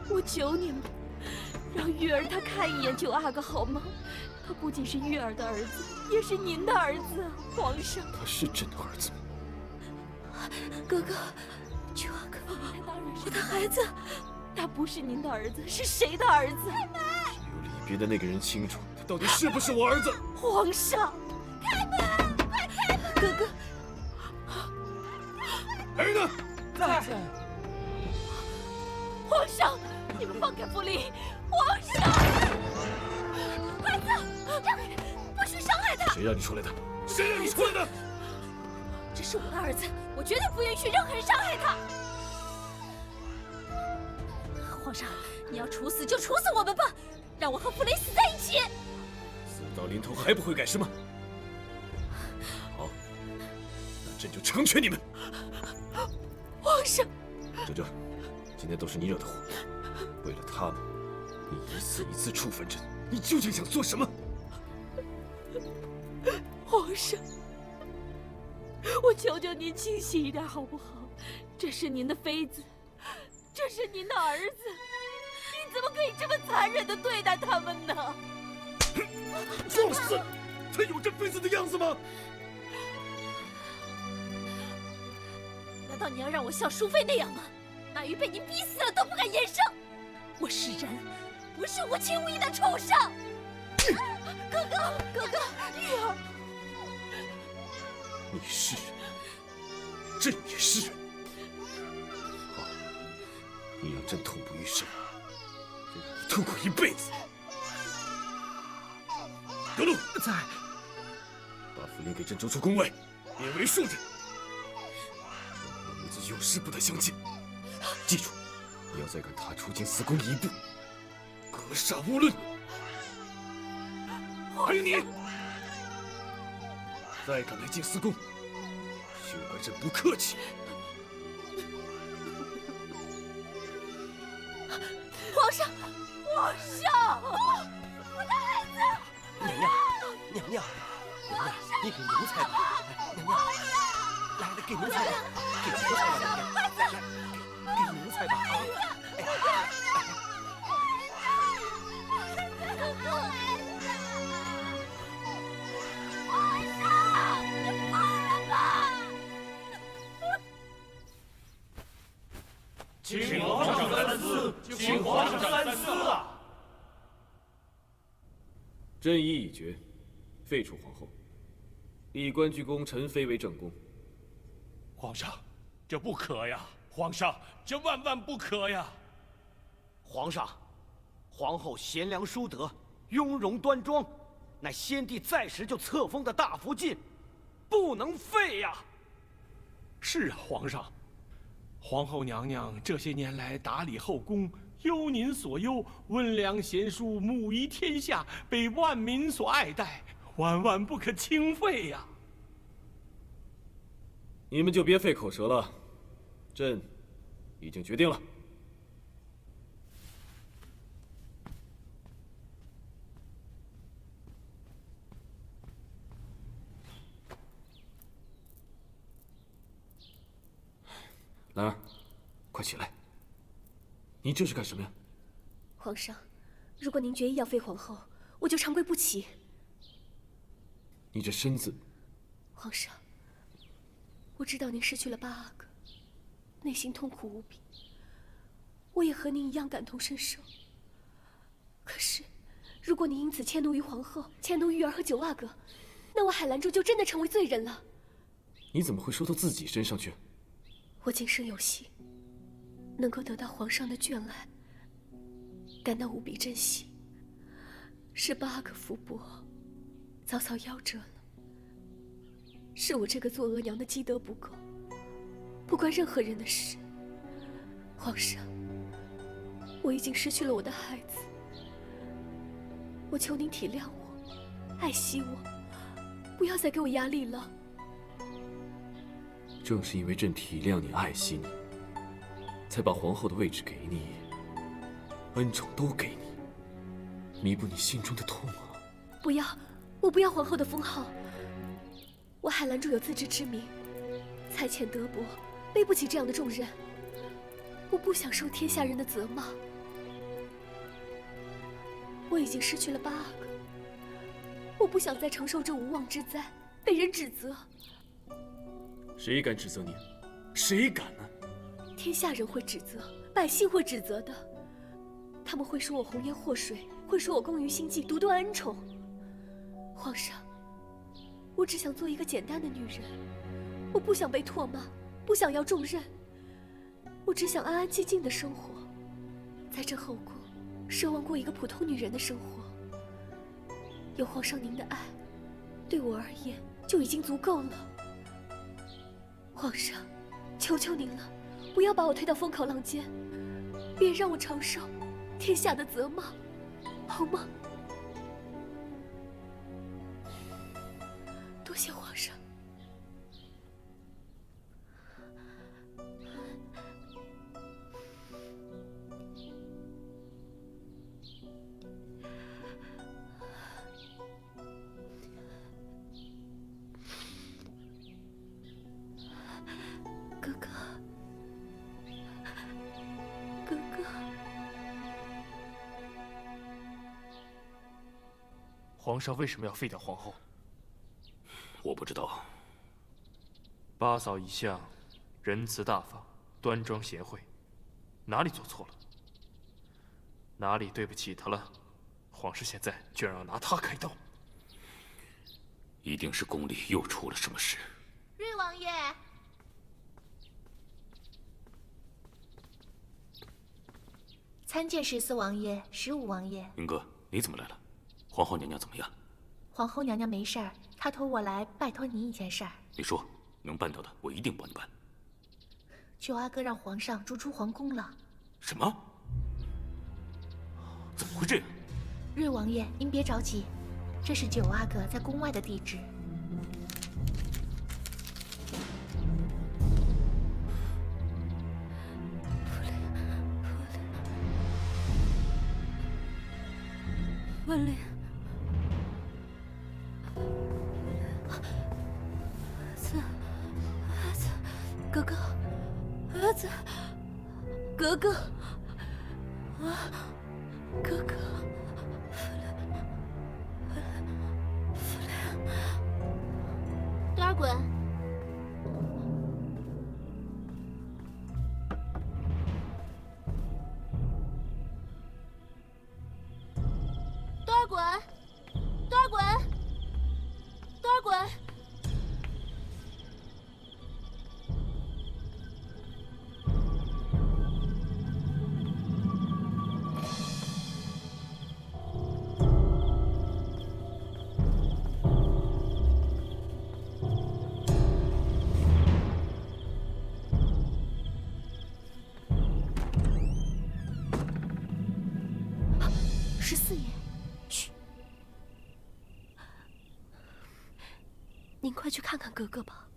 我求您了，让玉儿她看一眼九阿哥好吗？他不仅是玉儿的儿子，也是您的儿子，皇上。他是朕的儿子。哥哥，九阿哥，我的孩子，他不是您的儿子，是谁的儿子？开门！只有里边的那个人清楚，他到底是不是我儿子。皇上，开门！快开门！哥哥，儿呢？在。皇上，你们放开福临！皇上，儿子！让开！不许伤害他！谁让你出来的？谁让你出来的？这是我的儿子，我绝对不允许任何人伤害他。皇上，你要处死就处死我们吧，让我和弗雷死在一起。死到临头还不悔改是吗？好，那朕就成全你们。皇上，哲哲，今天都是你惹的祸。为了他们，你一次一次触犯朕，你究竟想做什么？皇上，我求求您清醒一点好不好？这是您的妃子，这是您的儿子，你怎么可以这么残忍地对待他们呢？放肆！他有这妃子的样子吗？难道你要让我像淑妃那样吗？马玉被您逼死了都不敢言声。我是人，不是无情无义的畜生。哥哥，哥哥，玉儿，你是人，朕也是人。好，你让朕痛不欲生，就让你痛苦一辈子。德禄在，把符令给朕逐出宫外，免为庶人。我母子有事不得相见。记住，你要再敢踏出进四宫一步，格杀勿论。还有你，再敢来进四宫，休怪朕不客气。皇上，皇上，我的孩子！娘娘，娘娘，娘娘，你给奴才吧，娘娘，来，给奴才吧，给奴才吧，娘娘，来，给奴才吧，请皇上三思，请皇上三思啊！朕意已决，废除皇后，立关雎公陈妃为正宫。皇上，这不可呀！皇上，这万万不可呀！皇上，皇后贤良淑德，雍容端庄，乃先帝在时就册封的大福晋，不能废呀！是啊，皇上。皇后娘娘这些年来打理后宫，忧您所忧，温良贤淑，母仪天下，被万民所爱戴，万万不可轻废呀！你们就别费口舌了，朕已经决定了。兰儿，快起来！你这是干什么呀？皇上，如果您决意要废皇后，我就长跪不起。你这身子……皇上，我知道您失去了8阿哥，内心痛苦无比。我也和您一样感同身受。可是，如果您因此迁怒于皇后，迁怒玉儿和9阿哥，那我海兰珠就真的成为罪人了。你怎么会说到自己身上去？我今生有幸能够得到皇上的眷爱，感到无比珍惜。18阿哥福伯早早夭折了，是我这个做额娘的积德不够，不关任何人的事。皇上，我已经失去了我的孩子，我求您体谅我，爱惜我，不要再给我压力了。正是因为朕体谅你、爱惜你，才把皇后的位置给你，恩宠都给你，弥补你心中的痛啊！不要，我不要皇后的封号。我海兰珠有自知之明，才浅德薄，背不起这样的重任。我不想受天下人的责骂。我已经失去了8阿哥，我不想再承受这无妄之灾，被人指责。谁敢指责你？谁敢呢？天下人会指责，百姓会指责的。他们会说我红颜祸水，会说我工于心计，独断恩宠。皇上，我只想做一个简单的女人，我不想被唾骂，不想要重任，我只想安安静静的生活，在这后宫，奢望过一个普通女人的生活。有皇上您的爱，对我而言就已经足够了。皇上，求求您了，不要把我推到风口浪尖，别让我承受天下的责骂，好吗？多谢皇上。哥哥，哥哥，皇上为什么要废掉皇后？我不知道。八嫂一向仁慈大方、端庄贤惠，哪里做错了？哪里对不起她了？皇上现在居然要拿她开刀，一定是宫里又出了什么事。瑞王爷，参见14王爷、15王爷。云哥，你怎么来了？皇后娘娘怎么样？皇后娘娘没事儿，她托我来拜托您一件事儿。你说，能办到的，我一定帮你办。九阿哥让皇上逐出皇宫了。什么？怎么会这样？瑞王爷，您别着急，这是九阿哥在宫外的地址。文玲，儿子，儿子，哥哥，儿子，哥哥，啊，哥哥，多尔衮，多尔衮，多尔衮，多尔衮。14爷，嘘，您快去看看哥哥吧。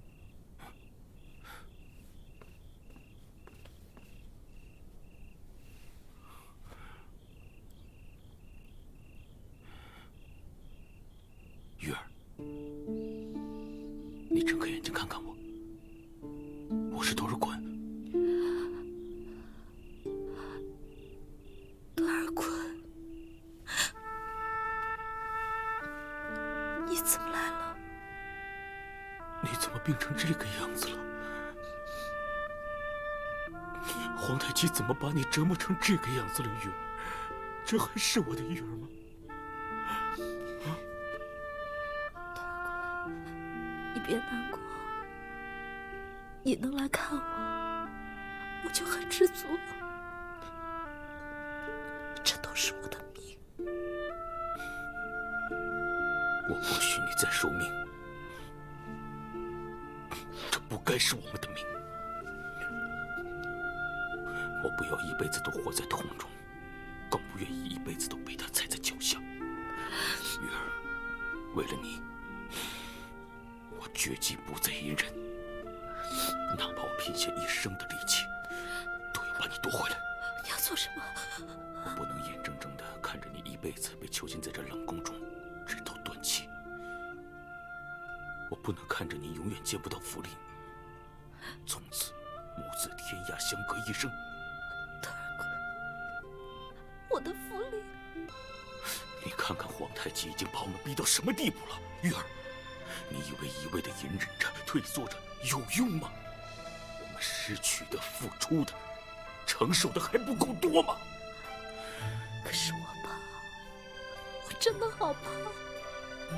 玉儿，你睁开眼睛看看我，我是多尔衮。多尔衮，你怎么来了？你怎么病成这个样子了？皇太极怎么把你折磨成这个样子了，玉儿？这还是我的玉儿吗？你别难过，你能来看我，我就很知足了。这都是我的命。我不许你再受命，这不该是我们的命。我不要一辈子都活在痛中，更不愿意一辈子都被他踩在脚下。玉儿，为了你，我决计不再隐忍，哪怕我拼下一生的力气，都要把你夺回来。你要做什么？我不能眼睁睁地看着你一辈子被囚禁在这冷宫中，直到断气。我不能看着你永远见不到福临，从此母子天涯相隔一生。我的福临，你看看皇太极已经把我们逼到什么地步了，玉儿，你以为一味的隐忍着、退缩着有用吗？我们失去的、付出的、承受的还不够多吗？可是我怕，我真的好怕。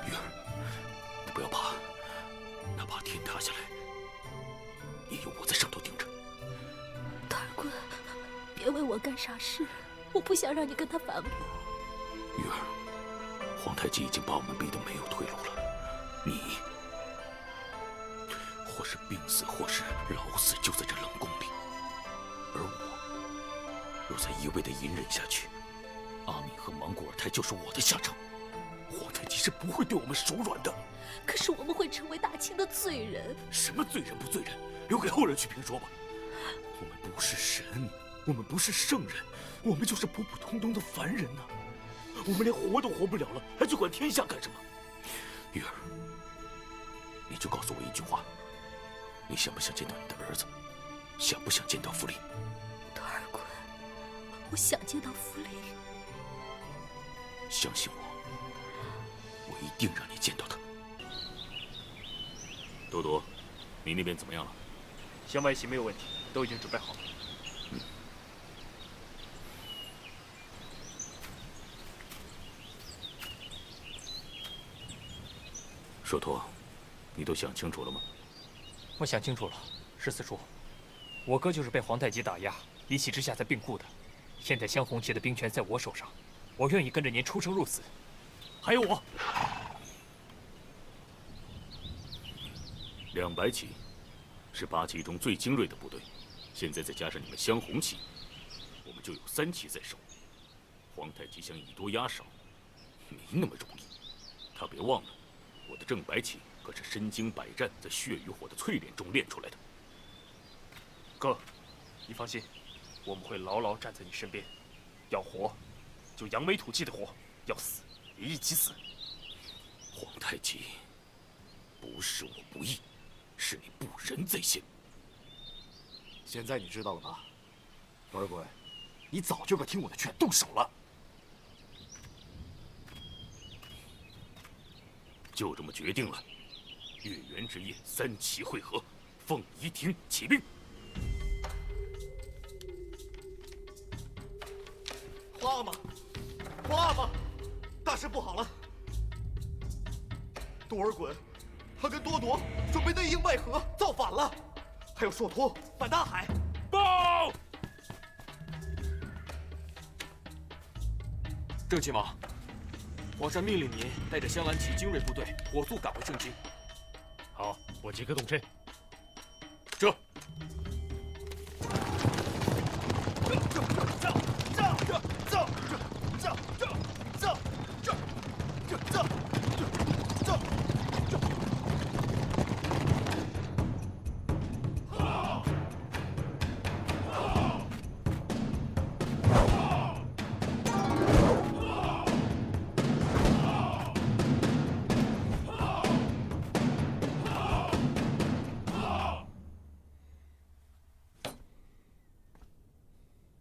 玉儿，你不要怕，哪怕天塌下来，也有我在上头顶着。多尔衮，别为我干傻事，我不想让你跟他反目。玉儿，皇太极已经把我们逼得没有退路了，你或是病死，或是老死，就在这冷宫里。而我若再一味的隐忍下去，阿敏和莽古尔泰就是我的下场。皇太极是不会对我们手软的。可是我们会成为大清的罪人。什么罪人不罪人，留给后人去评说吧。我们不是神，我们不是圣人，我们就是普普通通的凡人呐。我们连活都活不了了，还去管天下干什么？玉儿，你就告诉我一句话，你想不想见到你的儿子？想不想见到福临？多尔衮，我想见到福临。相信我，我一定让你见到他。多多，你那边怎么样了？镶白旗没有问题，都已经准备好了。硕托，你都想清楚了吗？我想清楚了，十四叔，我哥就是被皇太极打压，一气之下才病故的。现在镶红旗的兵权在我手上，我愿意跟着您出生入死。还有我2白旗是8旗中最精锐的部队，现在再加上你们镶红旗，我们就有3旗在手。皇太极想以多压少，没那么容易。他别忘了，我的正白旗可是身经百战，在血与火的淬炼中练出来的。哥，你放心，我们会牢牢站在你身边。要活，就扬眉吐气的活；要死，也一起死。皇太极，不是我不义，是你不仁在先。现在你知道了吧，多尔衮，你早就该听我的劝，动手了。就这么决定了，月圆之夜，3旗会合，凤仪亭起兵。皇阿玛，皇阿玛，大事不好了！多尔衮，他跟多铎准备内应外合，造反了。还有硕托反大海。报！郑亲王，皇上命令您带着镶蓝旗精锐部队火速赶回盛京。好，我即刻动身。这。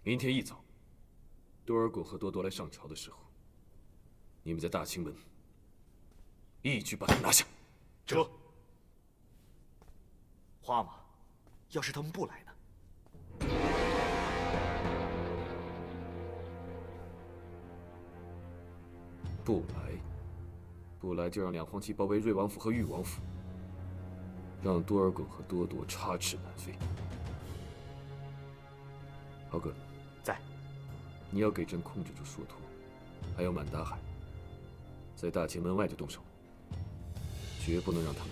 明天一早，多尔衮和多铎来上朝的时候，你们在大清门一举把他们拿下。这，皇阿玛，要是他们不来呢？不来就让两黄旗包围瑞王府和裕王府，让多尔衮和多铎插翅难飞。豪哥，在。你要给朕控制住硕托，还有满达海，在大清门外就动手，绝不能让他们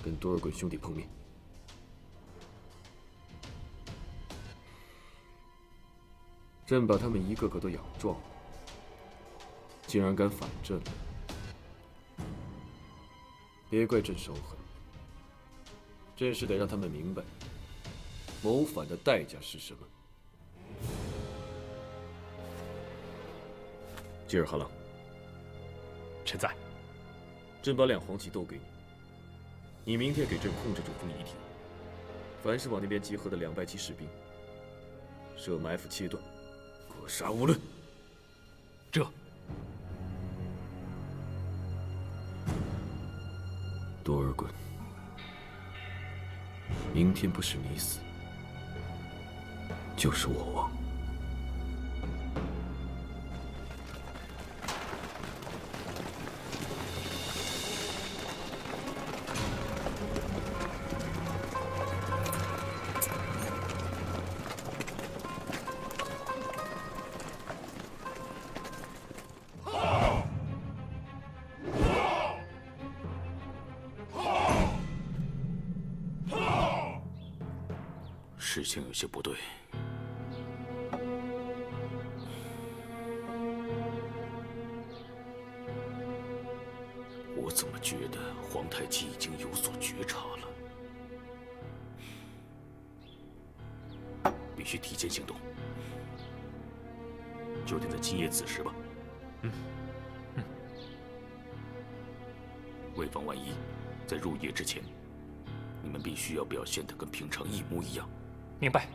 跟多尔衮兄弟碰面。朕把他们一个个都养壮了，竟然敢反朕了，别怪朕手狠，朕是得让他们明白谋反的代价是什么。吉尔哈朗，臣在。朕把两黄旗都给你，你明天给朕控制住凤仪亭，凡是往那边集合的两白旗士兵，设埋伏切断，格杀勿论。这。多尔衮，明天不是你死，就是我亡。事情有些不对。我怎么觉得皇太极已经有所觉察了？必须提前行动，就定在今夜子时吧。为防万一，在入夜之前，你们必须要表现得跟平常一模一样。明白。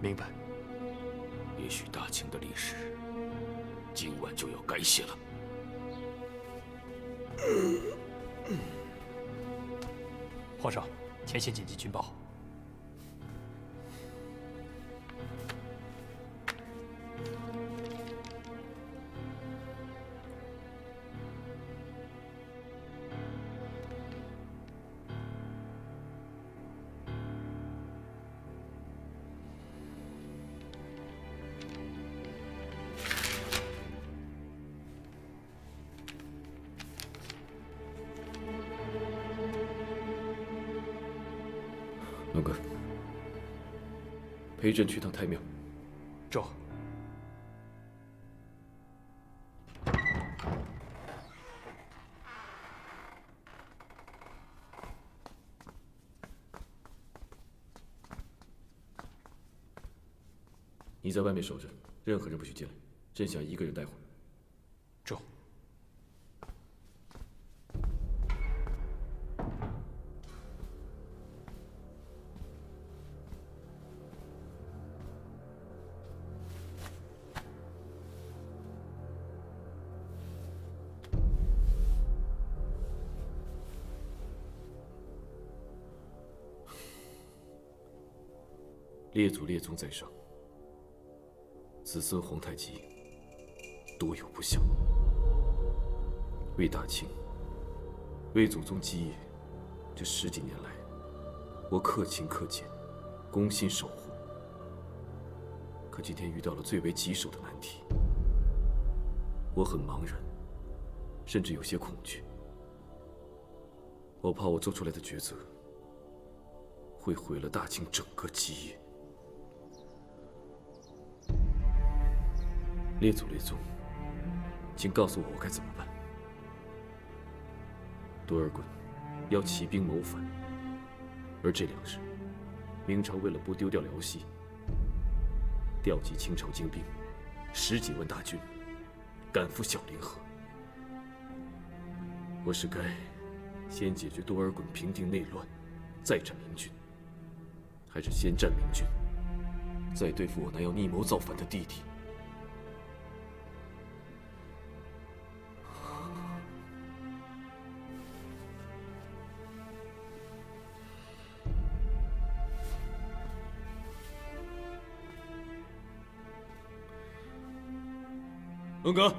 明白。也许大清的历史今晚就要改写了。皇上，前线紧急军报。龙哥，陪朕去趟太庙。走。你在外面守着，任何人不许进来。朕想一个人待会儿。走。列祖列宗在上，子孙皇太极多有不祥。为大清，为祖宗基业，这10几年来，我克勤克俭，攻心守护。可今天遇到了最为棘手的难题，我很茫然，甚至有些恐惧。我怕我做出来的抉择会毁了大清整个基业。列祖列宗，请告诉我该怎么办。多尔衮要起兵谋反，而这2日，明朝为了不丢掉辽西，调集清朝精兵10几万大军，赶赴小凌河。我是该先解决多尔衮，平定内乱，再战明军，还是先战明军，再对付我那要逆谋造反的弟弟？龙哥，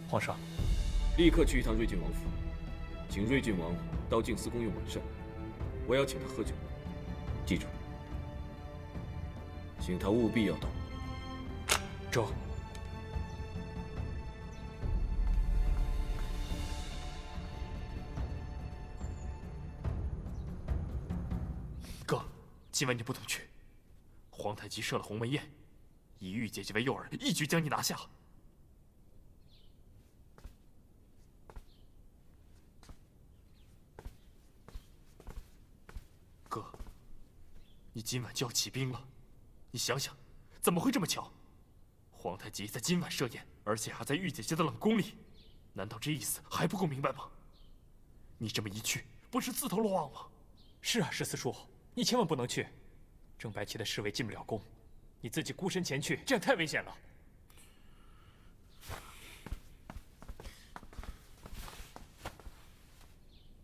皇上，立刻去一趟睿郡王府，请睿郡王到静思宫用晚膳，我要请他喝酒。记住，请他务必要到。走。哥，今晚你不能去。皇太极设了鸿门宴，以玉姐姐为诱饵，一举将你拿下。哥，你今晚就要起兵了，你想想，怎么会这么巧？皇太极在今晚设宴，而且还在玉姐姐的冷宫里，难道这意思还不够明白吗？你这么一去，不是自投罗网吗？是啊，十四叔，你千万不能去。郑白旗的侍卫进不了宫，你自己孤身前去，这样太危险了。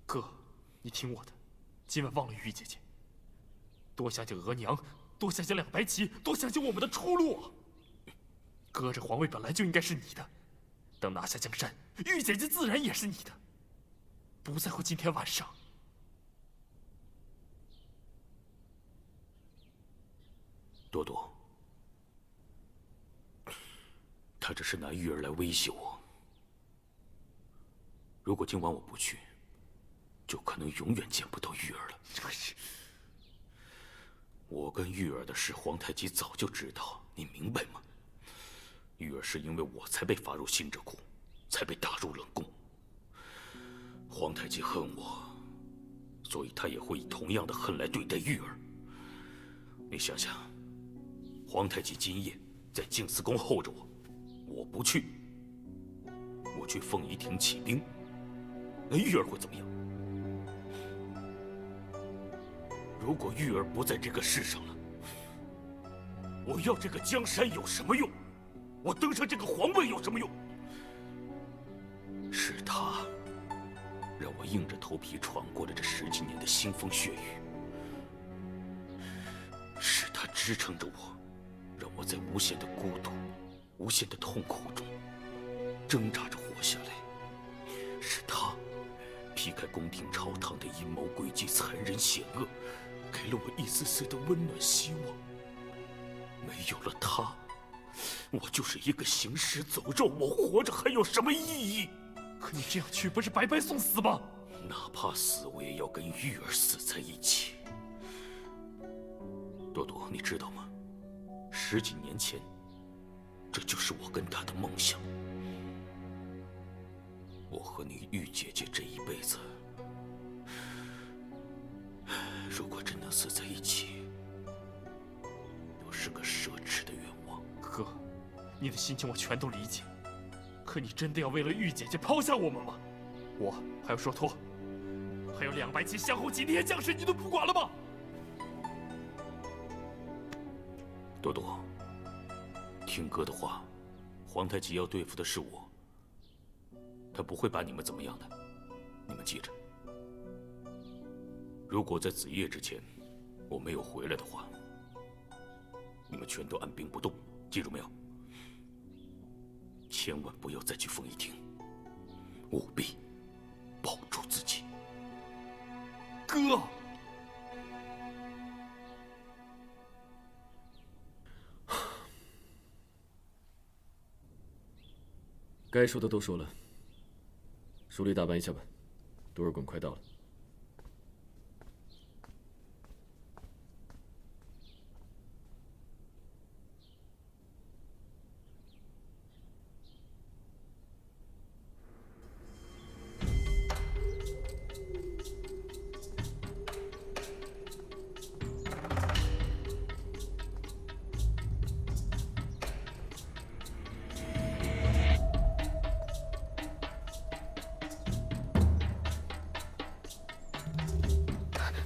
哥，你听我的，今晚忘了玉姐姐，多想想额娘，多想想两白旗，多想想我们的出路啊！哥，这皇位本来就应该是你的，等拿下江山，玉姐姐自然也是你的，不在乎今天晚上。多多，他只是拿玉儿来威胁我。如果今晚我不去，就可能永远见不到玉儿了。这是。我跟玉儿的事，皇太极早就知道，你明白吗？玉儿是因为我才被罚入新者库，才被打入冷宫。皇太极恨我，所以他也会以同样的恨来对待玉儿。你想想，皇太极今夜在静思宫候着我，我不去，我去凤仪亭起兵，那玉儿会怎么样？如果玉儿不在这个世上了，我要这个江山有什么用？我登上这个皇位有什么用？是他让我硬着头皮闯过了这10几年的腥风血雨，是他支撑着我，让我在无限的孤独、无限的痛苦中挣扎着活下来。是他劈开宫廷朝堂的阴谋诡计、残忍险恶，给了我一丝丝的温暖希望。没有了他，我就是一个行尸走肉，我活着还有什么意义？可你这样去不是白白送死吗？哪怕死，我也要跟玉儿死在一起。多多，你知道吗？10几年前，这就是我跟她的梦想。我和你玉姐姐这一辈子，如果真能死在一起，都是个奢侈的愿望。哥，你的心情我全都理解，可你真的要为了玉姐姐抛下我们吗？我还有硕托，还有200骑向后骑那些将士，你都不管了吗？多多，听哥的话，皇太极要对付的是我，他不会把你们怎么样的，你们记着。如果在子夜之前我没有回来的话，你们全都按兵不动，记住没有？千万不要再去凤仪亭，务必保住自己。哥，该说的都说了，梳理打扮一下吧，多尔衮快到了。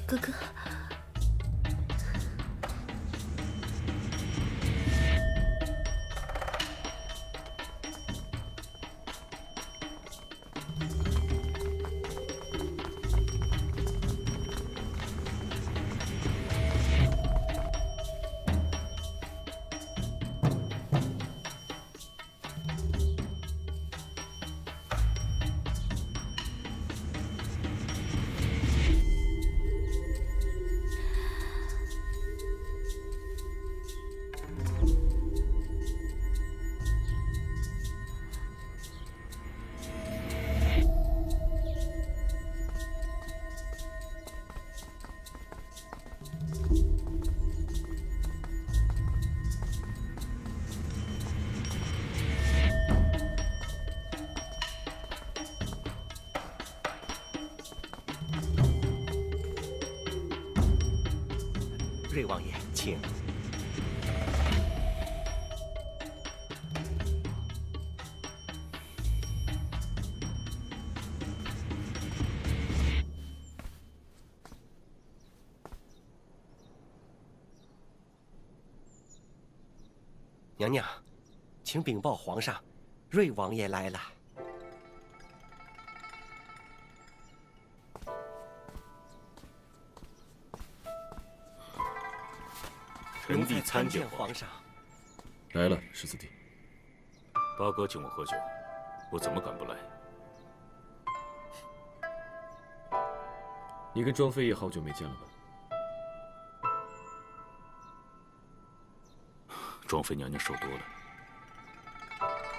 哥哥，瑞王爷，请。娘娘，请禀报皇上，瑞王爷来了。臣弟参见皇上。来了，14弟。八哥请我喝酒，我怎么敢不来？你跟庄妃也好久没见了吧？庄妃娘娘瘦多了，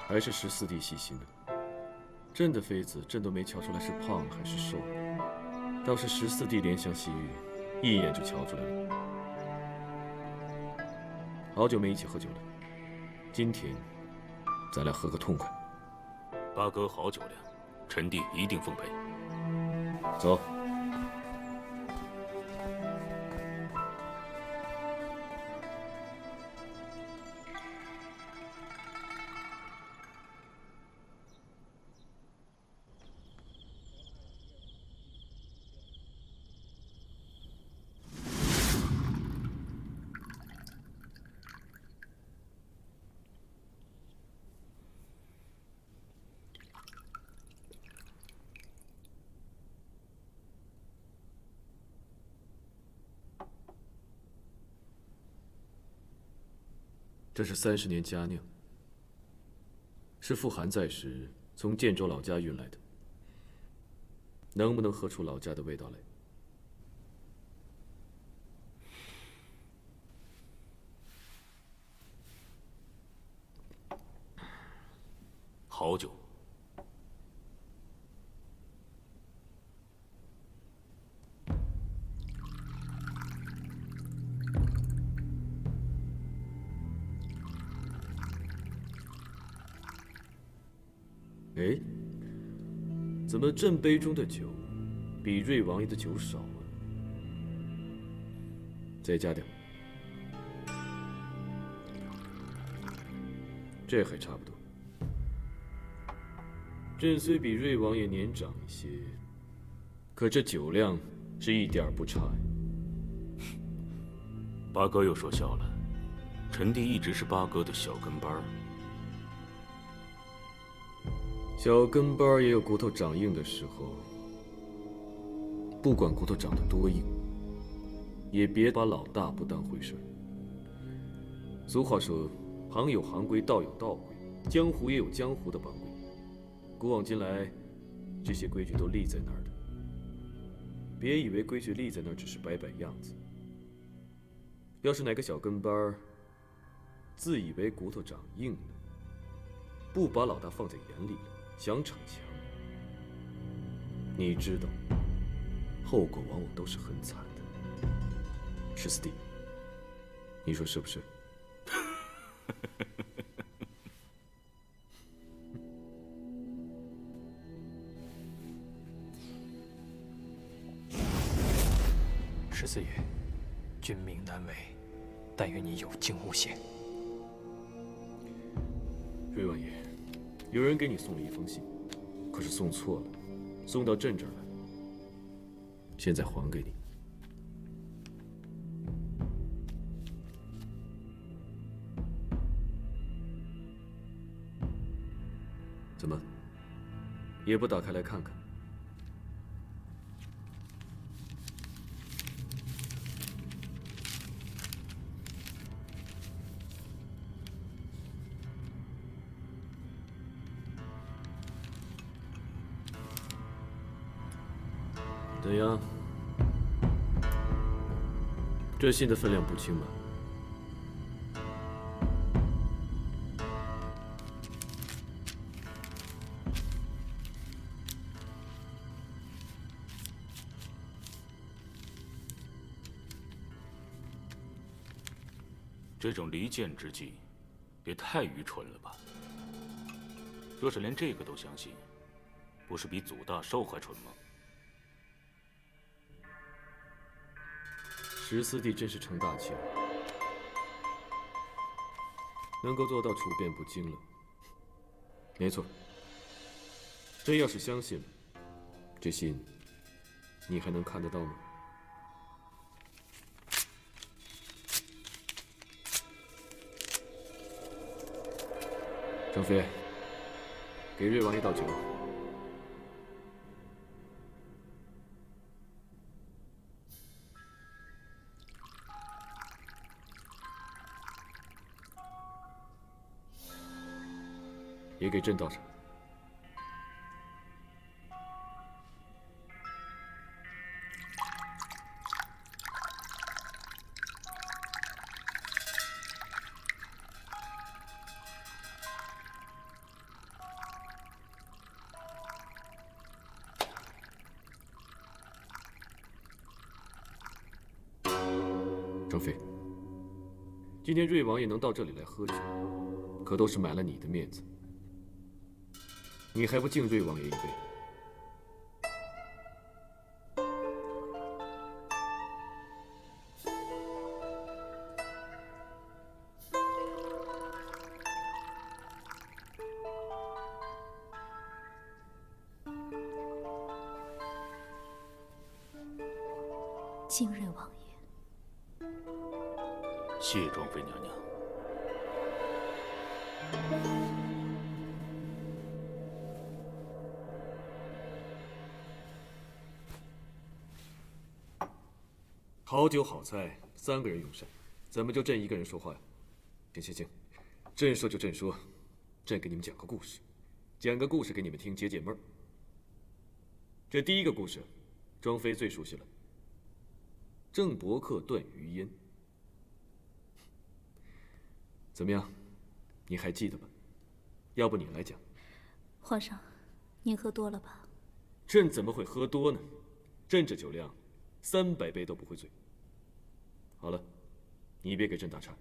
还是14弟细心呢。朕的妃子，朕都没瞧出来是胖还是瘦。倒是14弟怜香惜玉，一眼就瞧出来了。好久没一起喝酒了，今天咱俩喝个痛快。八哥好酒量，臣弟一定奉陪。走。这是30年佳酿，是傅寒在时从建州老家运来的。能不能喝出老家的味道来？好酒。哎，怎么朕杯中的酒比瑞王爷的酒少啊？再加点。这还差不多。朕虽比瑞王爷年长一些，可这酒量是一点儿不差呀。八哥又说笑了，臣弟一直是八哥的小跟班儿。小跟班也有骨头长硬的时候，不管骨头长得多硬，也别把老大不当回事。俗话说，行有行规，道有道规，江湖也有江湖的帮规。古往今来，这些规矩都立在那儿的。别以为规矩立在那儿只是摆摆样子。要是哪个小跟班自以为骨头长硬了，不把老大放在眼里了，想逞强，你知道，后果往往都是很惨的。14弟，你说是不是？14爷，君命难违，但愿你有惊无险。瑞王爷，有人给你送了一封信，可是送错了，送到朕这儿来了。现在还给你。怎么，也不打开来看看？怎样？这信的分量不轻吧？这种离间之计，也太愚蠢了吧！若是连这个都相信，不是比祖大寿还蠢吗14弟真是成大器了，能够做到处变不惊了。没错，朕要是相信了，这信你还能看得到吗？张飞，给瑞王爷倒酒。也给朕倒上。张飞，今天瑞王爷能到这里来喝酒，可都是买了你的面子。你还不敬瑞王爷一杯？敬瑞王爷。谢庄妃娘娘。好酒好菜，3个人用膳，怎么就朕一个人说话呀？行，朕说就朕说，朕给你们讲个故事，讲个故事给你们听，解解闷儿。这第一个故事，庄妃最熟悉了。郑伯克断鱼烟，怎么样？你还记得吧？要不你来讲。皇上，您喝多了吧？朕怎么会喝多呢？朕这酒量，300杯都不会醉。好了，你别给朕打岔，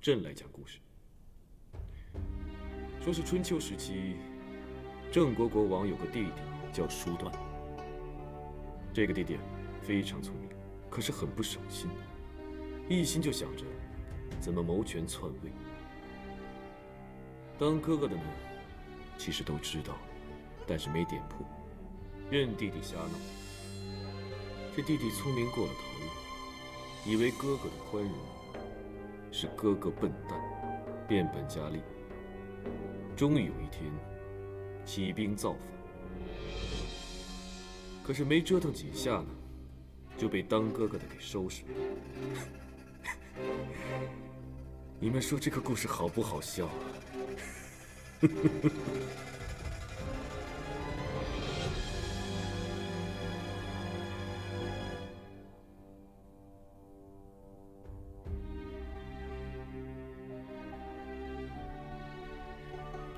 朕来讲故事。说是春秋时期，郑国国王有个弟弟叫叔段。这个弟弟非常聪明，可是很不守心，一心就想着怎么谋权篡位。当哥哥的呢，其实都知道，但是没点破，任弟弟瞎闹。这弟弟聪明过了头，以为哥哥的宽容是哥哥笨蛋，变本加厉。终于有一天，起兵造反。可是没折腾几下呢，就被当哥哥的给收拾了。你们说这个故事好不好笑啊？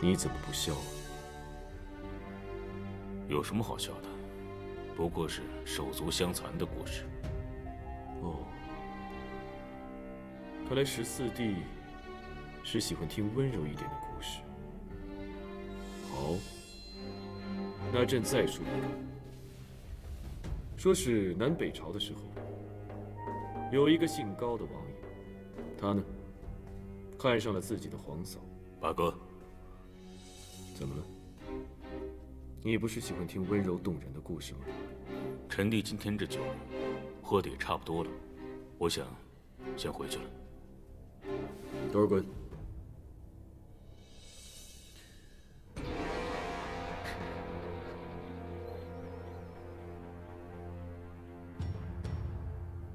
你怎么不笑啊？有什么好笑的？不过是手足相残的故事。哦，看来14弟是喜欢听温柔一点的故事。好，那朕再说一个。说是南北朝的时候，有一个姓高的王爷，他呢看上了自己的皇嫂。八哥，怎么了？你不是喜欢听温柔动人的故事吗？臣弟今天这酒喝的也差不多了，我想先回去了。都是滚！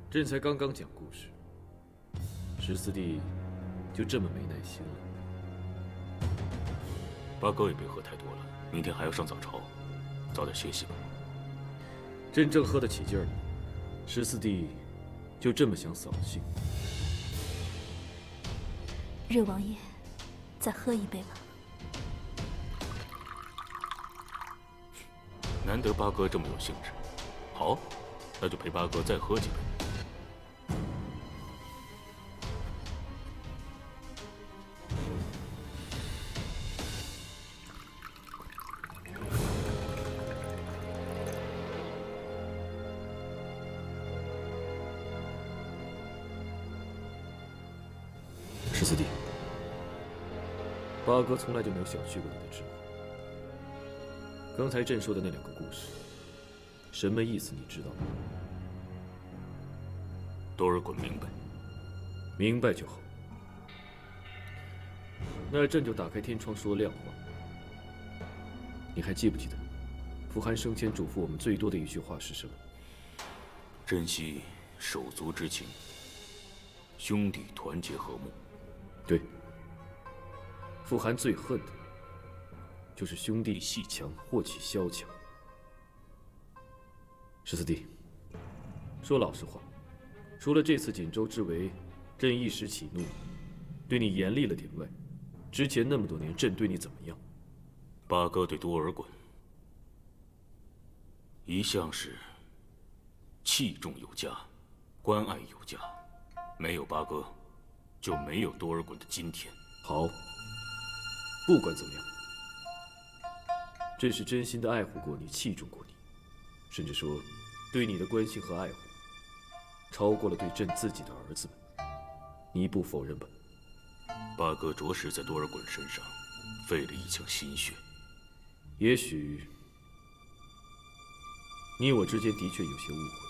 朕才刚刚讲故事，14弟就这么没耐心了。八哥也别喝太多了，明天还要上早朝，早点歇息吧。朕正喝得起劲儿呢，14弟就这么想扫兴。瑞王爷，再喝一杯吧。难得八哥这么有兴致，好，那就陪八哥再喝几杯。14弟，八哥从来就没有小觑过你的智慧。刚才朕说的那2个故事，什么意思你知道吗？多尔衮明白，明白就好。那朕就打开天窗说亮话。你还记不记得，傅寒生前嘱咐我们最多的一句话是什么？珍惜手足之情，兄弟团结和睦。对，傅寒最恨的就是兄弟戏强或起萧墙。14弟，说老实话，除了这次锦州之围，朕一时起怒，对你严厉了点外，之前那么多年，朕对你怎么样？八哥对多尔衮一向是器重有加，关爱有加。没有八哥，就没有多尔衮的今天。好，不管怎么样，朕是真心的爱护过你，器重过你，甚至说，对你的关心和爱护，超过了对朕自己的儿子们。你不否认吧？八哥着实在多尔衮身上费了一腔心血。也许，你我之间的确有些误会。